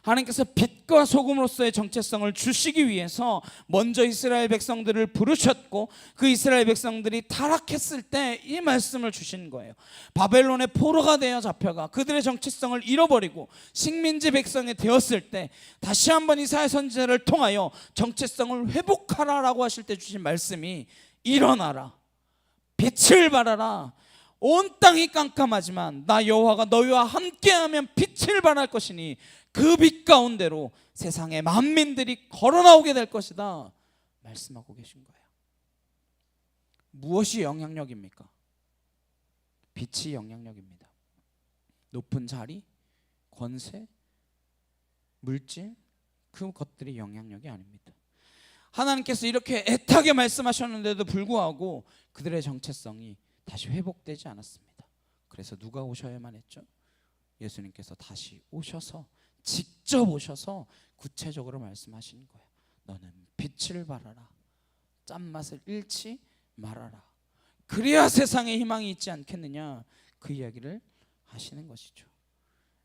하나님께서 빛과 소금으로서의 정체성을 주시기 위해서 먼저 이스라엘 백성들을 부르셨고 그 이스라엘 백성들이 타락했을 때 이 말씀을 주신 거예요. 바벨론의 포로가 되어 잡혀가 그들의 정체성을 잃어버리고 식민지 백성이 되었을 때 다시 한번 이사야 선지자를 통하여 정체성을 회복하라라고 하실 때 주신 말씀이 일어나라 빛을 발하라. 온 땅이 깜깜하지만 나 여호와가 너희와 함께하면 빛을 발할 것이니 그 빛 가운데로 세상의 만민들이 걸어나오게 될 것이다 말씀하고 계신 거예요. 무엇이 영향력입니까? 빛이 영향력입니다. 높은 자리, 권세, 물질 그 것들이 영향력이 아닙니다. 하나님께서 이렇게 애타게 말씀하셨는데도 불구하고 그들의 정체성이 다시 회복되지 않았습니다. 그래서 누가 오셔야만 했죠? 예수님께서 다시 오셔서 직접 오셔서 구체적으로 말씀하시는 거예요. 너는 빛을 발하라. 짠맛을 잃지 말아라. 그래야 세상에 희망이 있지 않겠느냐. 그 이야기를 하시는 것이죠.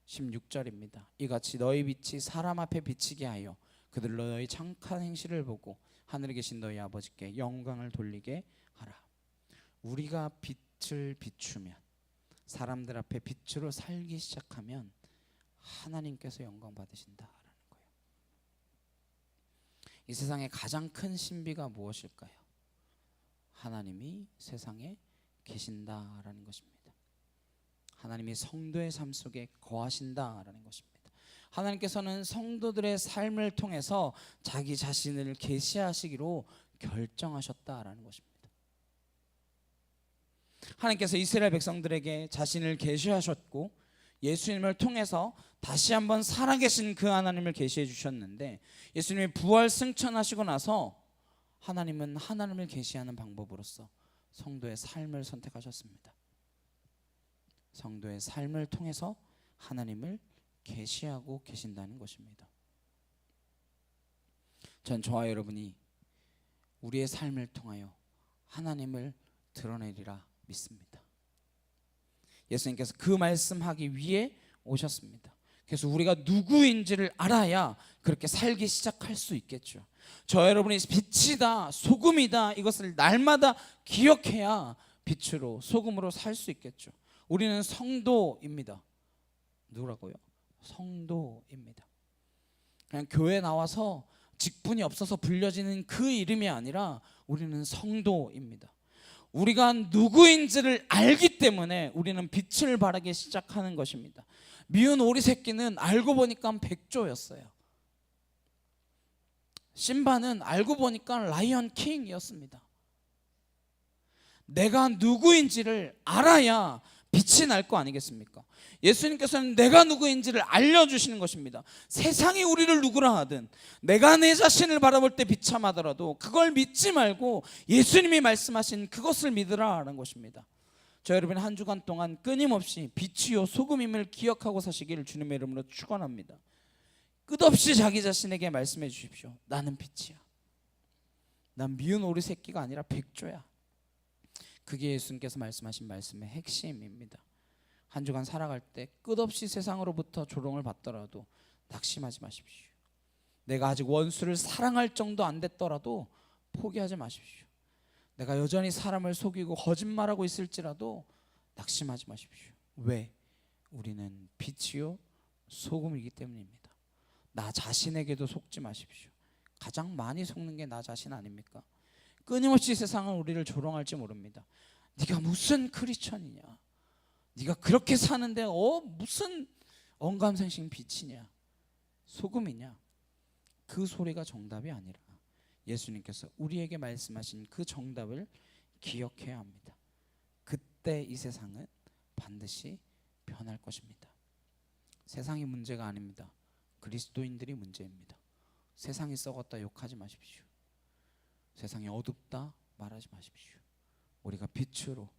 16절입니다. 이같이 너희 빛이 사람 앞에 비치게 하여 그들로 너희 착한 행실을 보고 하늘에 계신 너희 아버지께 영광을 돌리게 하라. 우리가 빛을 비추면, 사람들 앞에 빛으로 살기 시작하면 하나님께서 영광 받으신다라는 거예요. 이 세상의 가장 큰 신비가 무엇일까요? 하나님이 세상에 계신다라는 것입니다. 하나님이 성도의 삶 속에 거하신다라는 것입니다. 하나님께서는 성도들의 삶을 통해서 자기 자신을 계시하시기로 결정하셨다라는 것입니다. 하나님께서 이스라엘 백성들에게 자신을 계시하셨고 예수님을 통해서 다시 한번 살아계신 그 하나님을 계시해 주셨는데, 예수님이 부활 승천하시고 나서 하나님은 하나님을 계시하는 방법으로서 성도의 삶을 선택하셨습니다. 성도의 삶을 통해서 하나님을 계시하고 계신다는 것입니다. 전 저와 여러분이 우리의 삶을 통하여 하나님을 드러내리라 믿습니다. 예수님께서 그 말씀하기 위해 오셨습니다. 그래서 우리가 누구인지를 알아야 그렇게 살기 시작할 수 있겠죠. 저 여러분이 빛이다, 소금이다, 이것을 날마다 기억해야 빛으로, 소금으로 살 수 있겠죠. 우리는 성도입니다. 누구라고요? 성도입니다. 그냥 교회 나와서 직분이 없어서 불려지는 그 이름이 아니라 우리는 성도입니다. 우리가 누구인지를 알기 때문에 우리는 빛을 발하기 시작하는 것입니다. 미운 오리 새끼는 알고 보니까 백조였어요. 심바는 알고 보니까 라이언 킹이었습니다. 내가 누구인지를 알아야 빛이 날 거 아니겠습니까? 예수님께서는 내가 누구인지를 알려주시는 것입니다. 세상이 우리를 누구라 하든 내가 내 자신을 바라볼 때 비참하더라도 그걸 믿지 말고 예수님이 말씀하신 그것을 믿으라는 것입니다. 저 여러분 한 주간 동안 끊임없이 빛이요 소금임을 기억하고 사시기를 주님의 이름으로 축원합니다. 끝없이 자기 자신에게 말씀해 주십시오. 나는 빛이야. 난 미운 오리 새끼가 아니라 백조야. 그게 예수님께서 말씀하신 말씀의 핵심입니다. 한 주간 살아갈 때 끝없이 세상으로부터 조롱을 받더라도 낙심하지 마십시오. 내가 아직 원수를 사랑할 정도 안 됐더라도 포기하지 마십시오. 내가 여전히 사람을 속이고 거짓말하고 있을지라도 낙심하지 마십시오. 왜? 우리는 빛이요 소금이기 때문입니다. 나 자신에게도 속지 마십시오. 가장 많이 속는 게 나 자신 아닙니까? 끊임없이 세상은 우리를 조롱할지 모릅니다. 네가 무슨 크리스천이냐, 네가 그렇게 사는데 무슨 언감생심 빛이냐, 소금이냐. 그 소리가 정답이 아니라 예수님께서 우리에게 말씀하신 그 정답을 기억해야 합니다. 그때 이 세상은 반드시 변할 것입니다. 세상이 문제가 아닙니다. 그리스도인들이 문제입니다. 세상이 썩었다 욕하지 마십시오. 세상이 어둡다 말하지 마십시오. 우리가 빛으로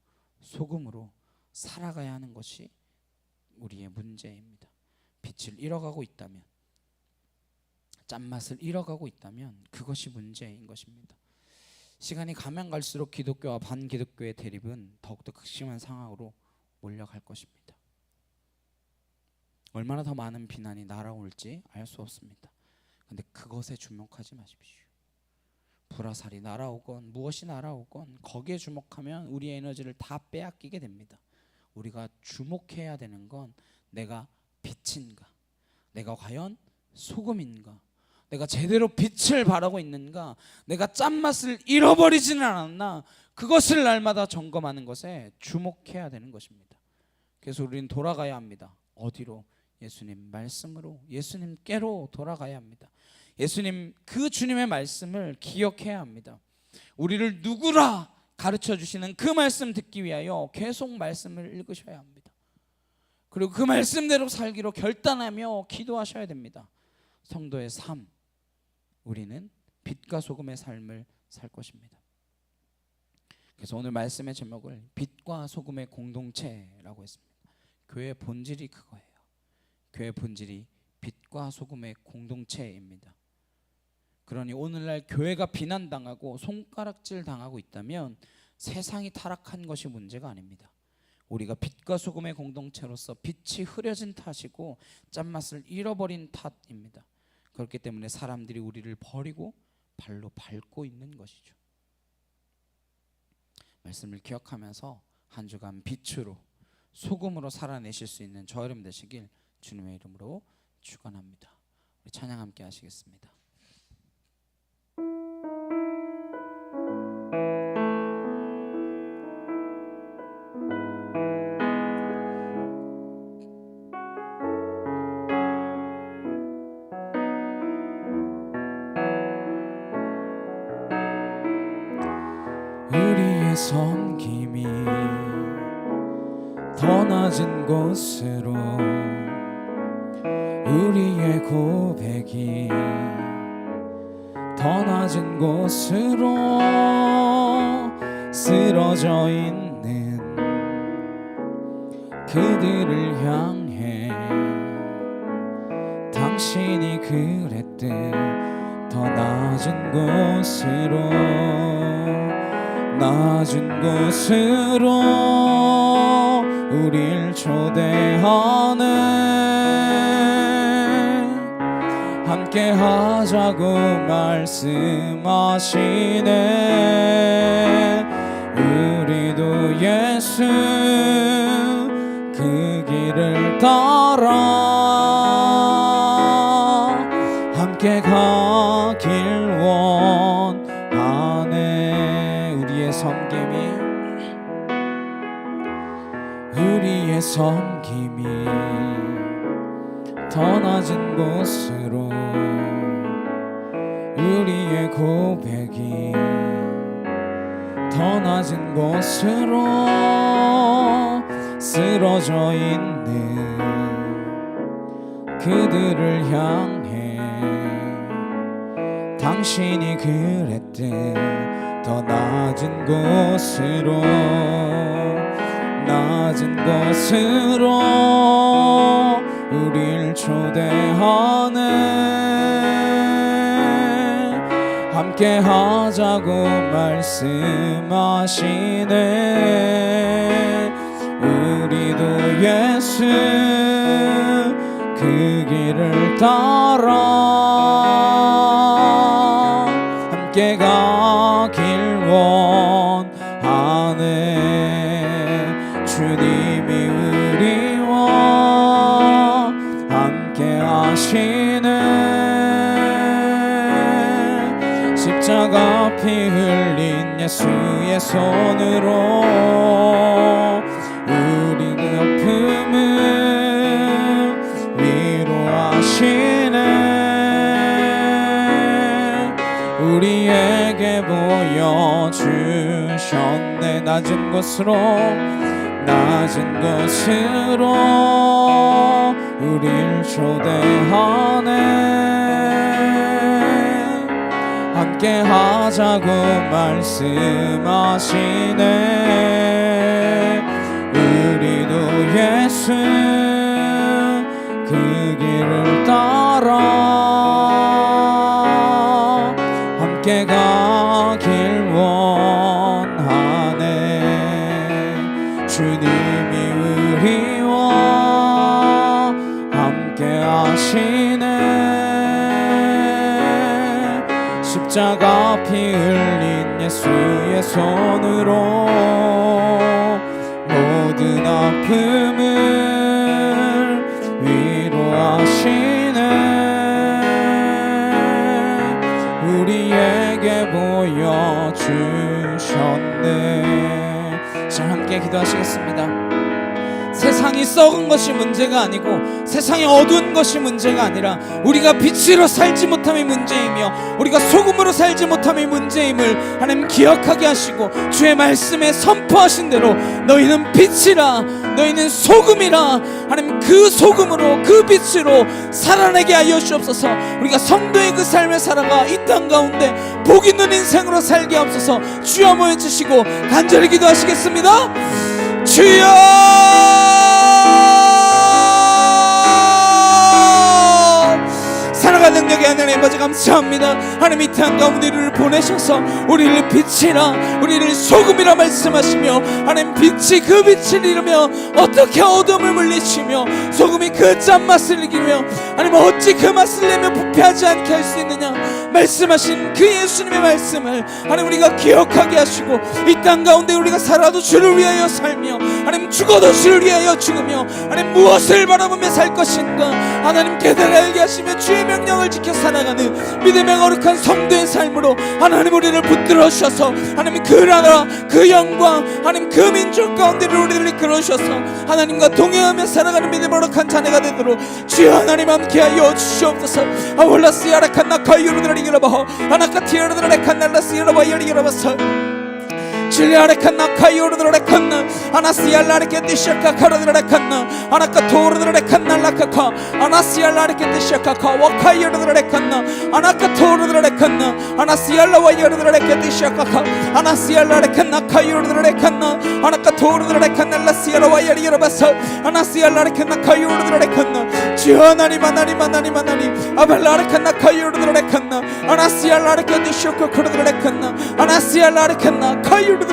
소금으로 살아가야 하는 것이 우리의 문제입니다. 빛을 잃어가고 있다면, 짠맛을 잃어가고 있다면 그것이 문제인 것입니다. 시간이 가면 갈수록 기독교와 반기독교의 대립은 더욱더 극심한 상황으로 몰려갈 것입니다. 얼마나 더 많은 비난이 날아올지 알 수 없습니다. 그런데 그것에 주목하지 마십시오. 불화살이 날아오건 무엇이 날아오건 거기에 주목하면 우리의 에너지를 다 빼앗기게 됩니다. 우리가 주목해야 되는 건 내가 빛인가, 내가 과연 소금인가, 내가 제대로 빛을 발하고 있는가, 내가 짠맛을 잃어버리지는 않았나, 그것을 날마다 점검하는 것에 주목해야 되는 것입니다. 그래서 우리는 돌아가야 합니다. 어디로? 예수님 말씀으로, 예수님께로 돌아가야 합니다. 예수님 그 주님의 말씀을 기억해야 합니다. 우리를 누구라 가르쳐 주시는 그 말씀 듣기 위하여 계속 말씀을 읽으셔야 합니다. 그리고 그 말씀대로 살기로 결단하며 기도하셔야 됩니다. 성도의 삶, 우리는 빛과 소금의 삶을 살 것입니다. 그래서 오늘 말씀의 제목을 빛과 소금의 공동체라고 했습니다. 교회의 본질이 그거예요. 교회의 본질이 빛과 소금의 공동체입니다. 그러니 오늘날 교회가 비난당하고 손가락질 당하고 있다면 세상이 타락한 것이 문제가 아닙니다. 우리가 빛과 소금의 공동체로서 빛이 흐려진 탓이고 짠맛을 잃어버린 탓입니다. 그렇기 때문에 사람들이 우리를 버리고 발로 밟고 있는 것이죠. 말씀을 기억하면서 한 주간 빛으로 소금으로 살아내실 수 있는 저 여러분 되시길 주님의 이름으로 축원합니다. 우리 찬양 함께 하시겠습니다. 우리의 섬김이 더 낮은 곳으로 우리의 고백이 더 낮은 곳으로 쓰러져 있는 그들을 향해 당신이 그랬듯 더 낮은 곳으로 우릴 초대하네. 함께 하자고 말씀하시네. 우리도 예수 그 길을 따라 함께 가길 원하네. 우리의 섬김이 더 낮은 곳으로 우리의 고백이 더 낮은 곳으로 쓰러져 있는 그들을 향해 당신이 그랬듯 더 낮은 곳으로 우릴 초대하네. 함께 하자고 말씀하시네. 우리도 예수 그 길을 따라 함께 가길 원하네. 주님이 우리와 함께 하시네. 십자가 피 흘린 예수의 손으로 우리 그 아픔을 위로하시네. 우리에게 보여주셨네. 낮은 곳으로 우릴 초대하네. 함께 하자고 말씀하시네. 우리도 예수 그 길을 따라 함께 가길 원하네. 주님이 우리와 함께 하시네. 십자가 피 흘린 예수의 손으로 모든 아픔을 위로하시네. 우리에게 보여주셨네. 자, 함께 기도하시겠습니다. 세상이 썩은 것이 문제가 아니고 세상이 어두운 것이 문제가 아니라 우리가 빛으로 살지 못함이 문제이며 우리가 소금으로 살지 못함이 문제임을 하나님 기억하게 하시고 주의 말씀에 선포하신 대로 너희는 빛이라 너희는 소금이라 하나님 그 소금으로 그 빛으로 살아내게 하여 주옵소서. 우리가 성도의 그 삶을 살아가 이 땅 가운데 복 있는 인생으로 살게 하옵소서. 주여 모여 주시고 간절히 기도하시겠습니다. 주여 살아가는 능력의 하나님 아버지 감사합니다. 하나님 이 땅 가운데 우리를 보내셔서 우리를 빛이라 우리를 소금이라 말씀하시며 하나님 빛이 그 빛을 이루며 어떻게 어둠을 물리치며 소금이 그 짠맛을 이기며 하나님 어찌 그 맛을 내며 부패하지 않게 할 수 있느냐 말씀하신 그 예수님의 말씀을 하나님 우리가 기억하게 하시고 이 땅 가운데 우리가 살아도 주를 위하여 살며 하나님 죽어도 주를 위하여 죽으며 하나님 무엇을 바라보며 살 것인가 하나님 깨달아 알게 하시며 주의 명령을 지켜 살아가는 믿음의 거룩한 성도의 삶으로 하나님 우리를 붙들어 주셔서 하나님 그 나라 그 영광 하나님 그 민족 가운데 우리를 이끌어 주셔서 하나님과 동행하며 살아가는 믿음의 거룩한 자녀가 되도록 주여 하나님 함께하여 주시옵소서. 아울라스 야라칸나 카이오르드라리기라바호 아나카티오르드라레칸날라스 야라바이어리기라바서 실리아레칸나 카이오르드라레칸나 아나시알라레케티샤카 카르드라레칸나 아나카토르드라레칸날라카카 아나시알라레케티샤카카 와카이오르드라레칸나 아나카토르드라레칸나 아나시알라와이오르드라레케티샤카카 아나시알라레칸나 카이오르드라레칸나 아나카토르드라레칸날라시알라와이어리기라바서 아나시알라레칸나 카이오르드라레칸나 주여 하나님 하나님 하나님 하나님 아발라레칸나 카이오르드라레칸나 아나시알라레케티샤카 카르드라레칸나 아나시알라레칸나 카이오르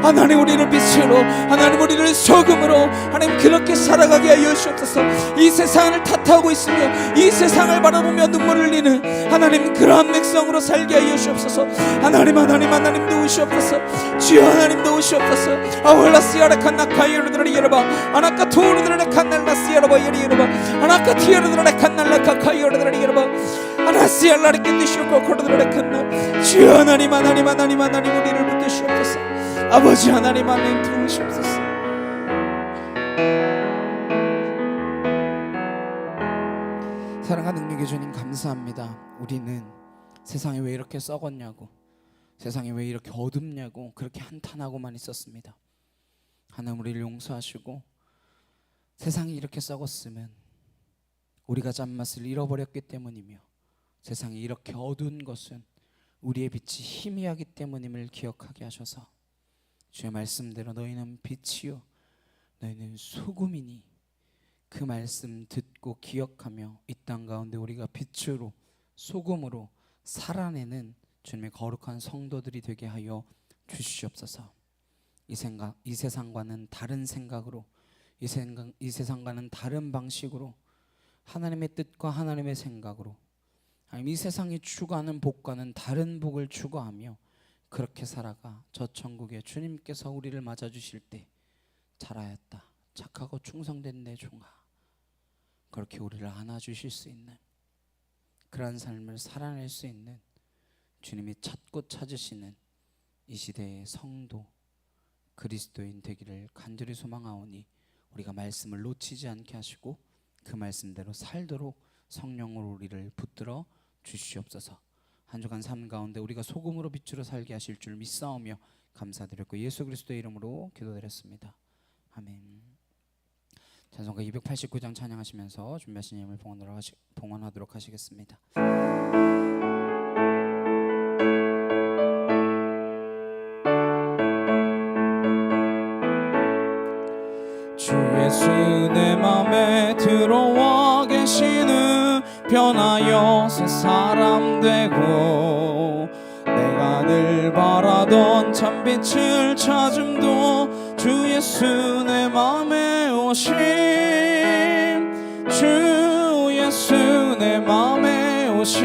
하나님 우리를 빛으로 하나님 우리를 소금으로 하나님 그렇게 살아가게 하여 주옵소서. 이 세상을 탓하고 있으며 이 세상을 바라보며 눈물을 흘리는 하나님 그러한 백성으로 살게 하여 주옵소서. 하나님 하나님 하나님 도우시옵소서. 주여 하나님 도우시옵소서. 아홀라시아라칸나 카이오르드라리여러바 아나카토르드라레칸날라시아라바이어리여러바 아나카티오르드라레칸날라카카이오르드라리여러바 아나시알라레켄디쇼코 코르드라레칸나 주여 하나님 하나님 하나님 하나님 우리를 붙드시옵소서. 아버지 하나님 하나님 도우시옵소서. 사랑하는 능력의 주님 감사합니다. 우리는 세상에 왜 이렇게 썩었냐고 세상에 왜 이렇게 어둡냐고 그렇게 한탄하고만 있었습니다. 하나님 우리를 용서하시고 세상이 이렇게 썩었으면 우리가 짠맛을 잃어버렸기 때문이며 세상이 이렇게 어두운 것은 우리의 빛이 희미하기 때문임을 기억하게 하셔서 주의 말씀대로 너희는 빛이요 너희는 소금이니 그 말씀 듣고 기억하며 이 땅 가운데 우리가 빛으로 소금으로 살아내는 주님의 거룩한 성도들이 되게 하여 주시옵소서. 이 세상과는 다른 생각으로 이 세상과는 다른 방식으로 하나님의 뜻과 하나님의 생각으로 이 세상이 추구하는 복과는 다른 복을 추구하며 그렇게 살아가 저 천국에 주님께서 우리를 맞아주실 때 잘하였다 착하고 충성된 내 종아 그렇게 우리를 안아주실 수 있는 그러한 삶을 살아낼 수 있는 주님이 찾고 찾으시는 이 시대의 성도 그리스도인 되기를 간절히 소망하오니 우리가 말씀을 놓치지 않게 하시고 그 말씀대로 살도록 성령으로 우리를 붙들어 주시옵소서. 한 주간 삶 가운데 우리가 소금으로 빛으로 살게 하실 줄 믿사오며 감사드렸고 예수 그리스도의 이름으로 기도드렸습니다. 아멘. 찬송가 289장 찬양하시면서 준비하신 예물 봉헌하도록 하시겠습니다. 주 예수 내 맘에 들어와 계시는 변하여 새 사람 되고 내가 늘 바라던 참빛을 찾음도 주 예수 내 맘에 오심 주 예수 내 맘에 오심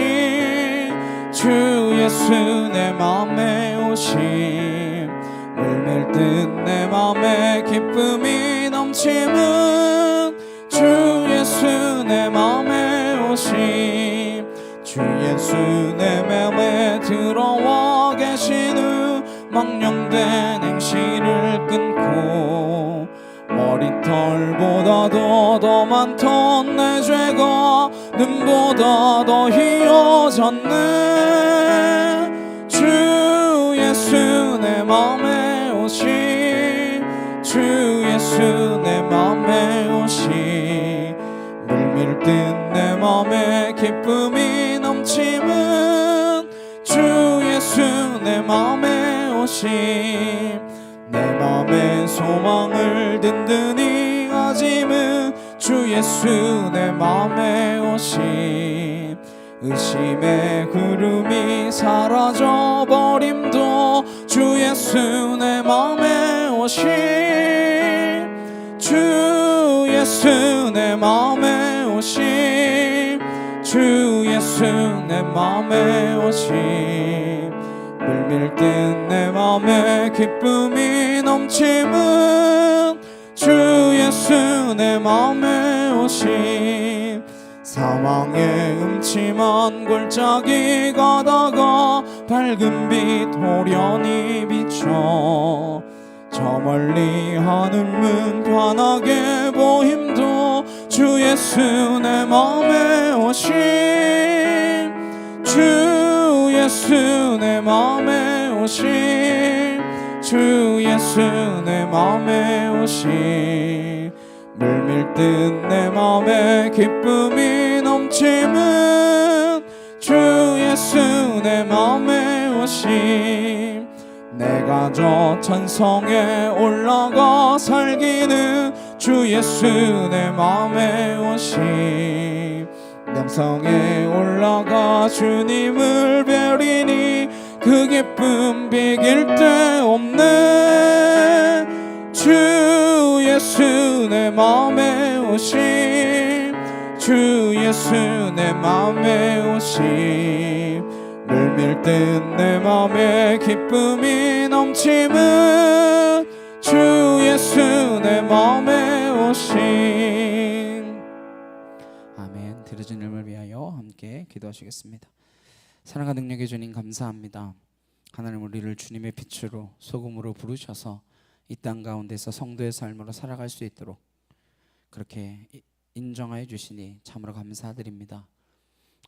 주 예수 내 맘에 오심 물밀 듯 내 맘에 기쁨이 넘치는 주 예수 내 맘에 오심 주 예수 내 맘에 들어와 계시는 망령된 행실을 보다도 더 많던 내 죄가 눈보다 더 희어졌네. 주 예수 내 맘에 오시, 주 예수 내 맘에 오시. 물밀 듯 내 맘에 기쁨이 넘치는 주 예수 내 맘에 오시. 내 맘의 소망을 든든히 가짐은 주 예수 내 맘에 오심. 의심의 구름이 사라져 버림도 주 예수 내 맘에 오심. 주 예수 내 맘에 오심. 주 예수 내 맘에 오심. 물밀 듯 내 맘에 기쁨이 넘치는 주 예수 내 맘에 오심. 사망의 음침한 골짜기 가다가 밝은 빛 호련히 비춰 저 멀리 하늘문 환하게 보임도 주 예수 내 맘에 오심. 주 예수 내 맘에 오심. 주 예수 내 맘에 오심. 물밀 듯 내 맘에 기쁨이 넘치는 주 예수 내 맘에 오심. 내가 저 천성에 올라가 살기는 주 예수 내 맘에 오심. 영성에 올라가 주님을 뵈리니 그 기쁨 비길 데 없네. 주 예수 내 맘에 오심. 주 예수 내 맘에 오심. 물밀 듯 내 맘에 기쁨이 넘치는 주 예수 내 맘에 오심. 아멘. 들으신 이름을 위하여 함께 기도하시겠습니다. 사랑과 능력의 주님 감사합니다. 하나님 우리를 주님의 빛으로 소금으로 부르셔서 이 땅 가운데서 성도의 삶으로 살아갈 수 있도록 그렇게 인정하여 주시니 참으로 감사드립니다.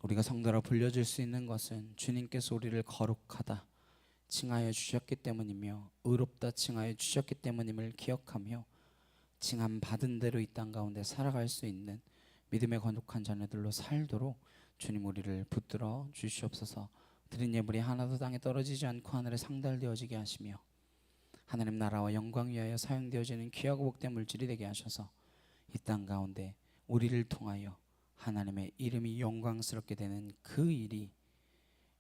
우리가 성도라 불려질 수 있는 것은 주님께서 우리를 거룩하다 칭하여 주셨기 때문이며 의롭다 칭하여 주셨기 때문임을 기억하며 칭함 받은 대로 이 땅 가운데 살아갈 수 있는 믿음의 거룩한 자녀들로 살도록 주님 우리를 붙들어 주시옵소서. 드린 예물이 하나도 땅에 떨어지지 않고 하늘에 상달되어지게 하시며 하나님 나라와 영광 위하여 사용되어지는 귀하고 복된 물질이 되게 하셔서 이 땅 가운데 우리를 통하여 하나님의 이름이 영광스럽게 되는 그 일이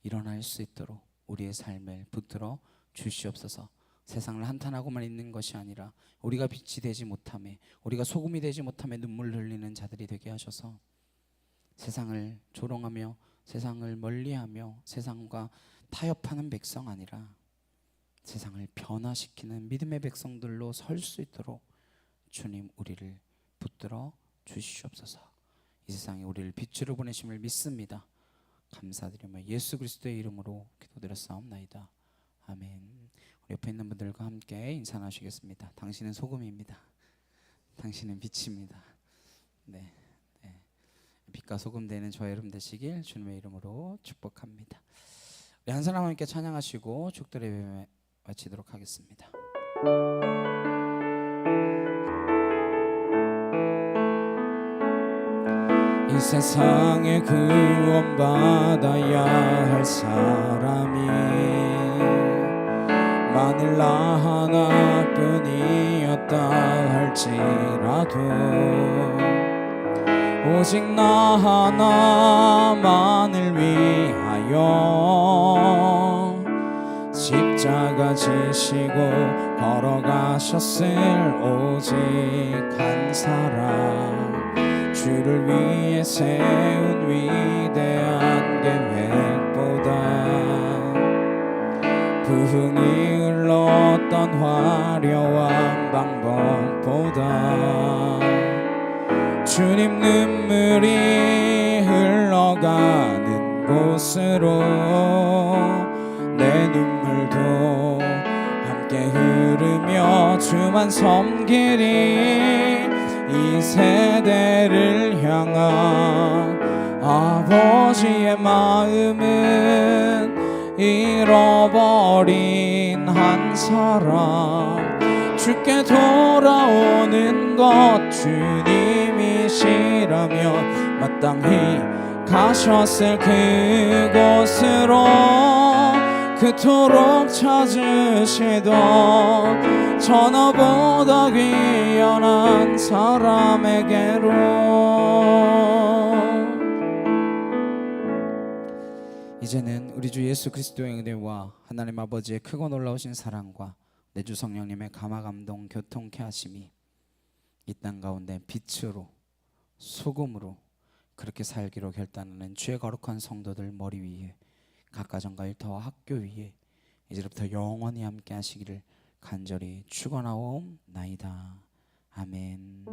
일어날 수 있도록 우리의 삶을 붙들어 주시옵소서. 세상을 한탄하고만 있는 것이 아니라 우리가 빛이 되지 못함에 우리가 소금이 되지 못함에 눈물 흘리는 자들이 되게 하셔서 세상을 조롱하며 세상을 멀리하며 세상과 타협하는 백성 아니라 세상을 변화시키는 믿음의 백성들로 설 수 있도록 주님 우리를 붙들어 주시옵소서. 이 세상에 우리를 빛으로 보내심을 믿습니다. 감사드리며 예수 그리스도의 이름으로 기도드렸사옵나이다. 아멘. 우리 옆에 있는 분들과 함께 인사 나누시겠습니다. 당신은 소금입니다. 당신은 빛입니다. 네, 빛과 소금 되는 저의 여러분 되시길 주님의 이름으로 축복합니다. 우리 한 사람 함께 찬양하시고 축도의 예배 마치도록 하겠습니다. 이 세상에 구원받아야 할 사람이 만일 나 하나뿐이었다 할지라도 오직 나 하나만을 위하여 십자가 지시고 걸어가셨을 오직 한 사람 주를 위해 세운 위대한 계획보다 부흥이 흘렀던 화려한 방법보다 주님 눈물이 흘러가는 곳으로 내 눈물도 함께 흐르며 주만 섬기리 이 세대를 향한 아버지의 마음은 잃어버린 한 사람 주께 돌아오는 것 주님이시라면 마땅히 가셨을 그곳으로 그토록 찾으시던 천하보다 귀한 한 사람에게로. 이제는 우리 주 예수 그리스도의 은혜와 하나님 아버지의 크고 놀라우신 사랑과 내 주 성령님의 감화감동 교통케 하심이 이 땅 가운데 빛으로 소금으로 그렇게 살기로 결단하는 주의 거룩한 성도들 머리 위에 각 가정과 일터와 학교 위에 이제부터 영원히 함께 하시기를 간절히 축원하옵나이다. 아멘.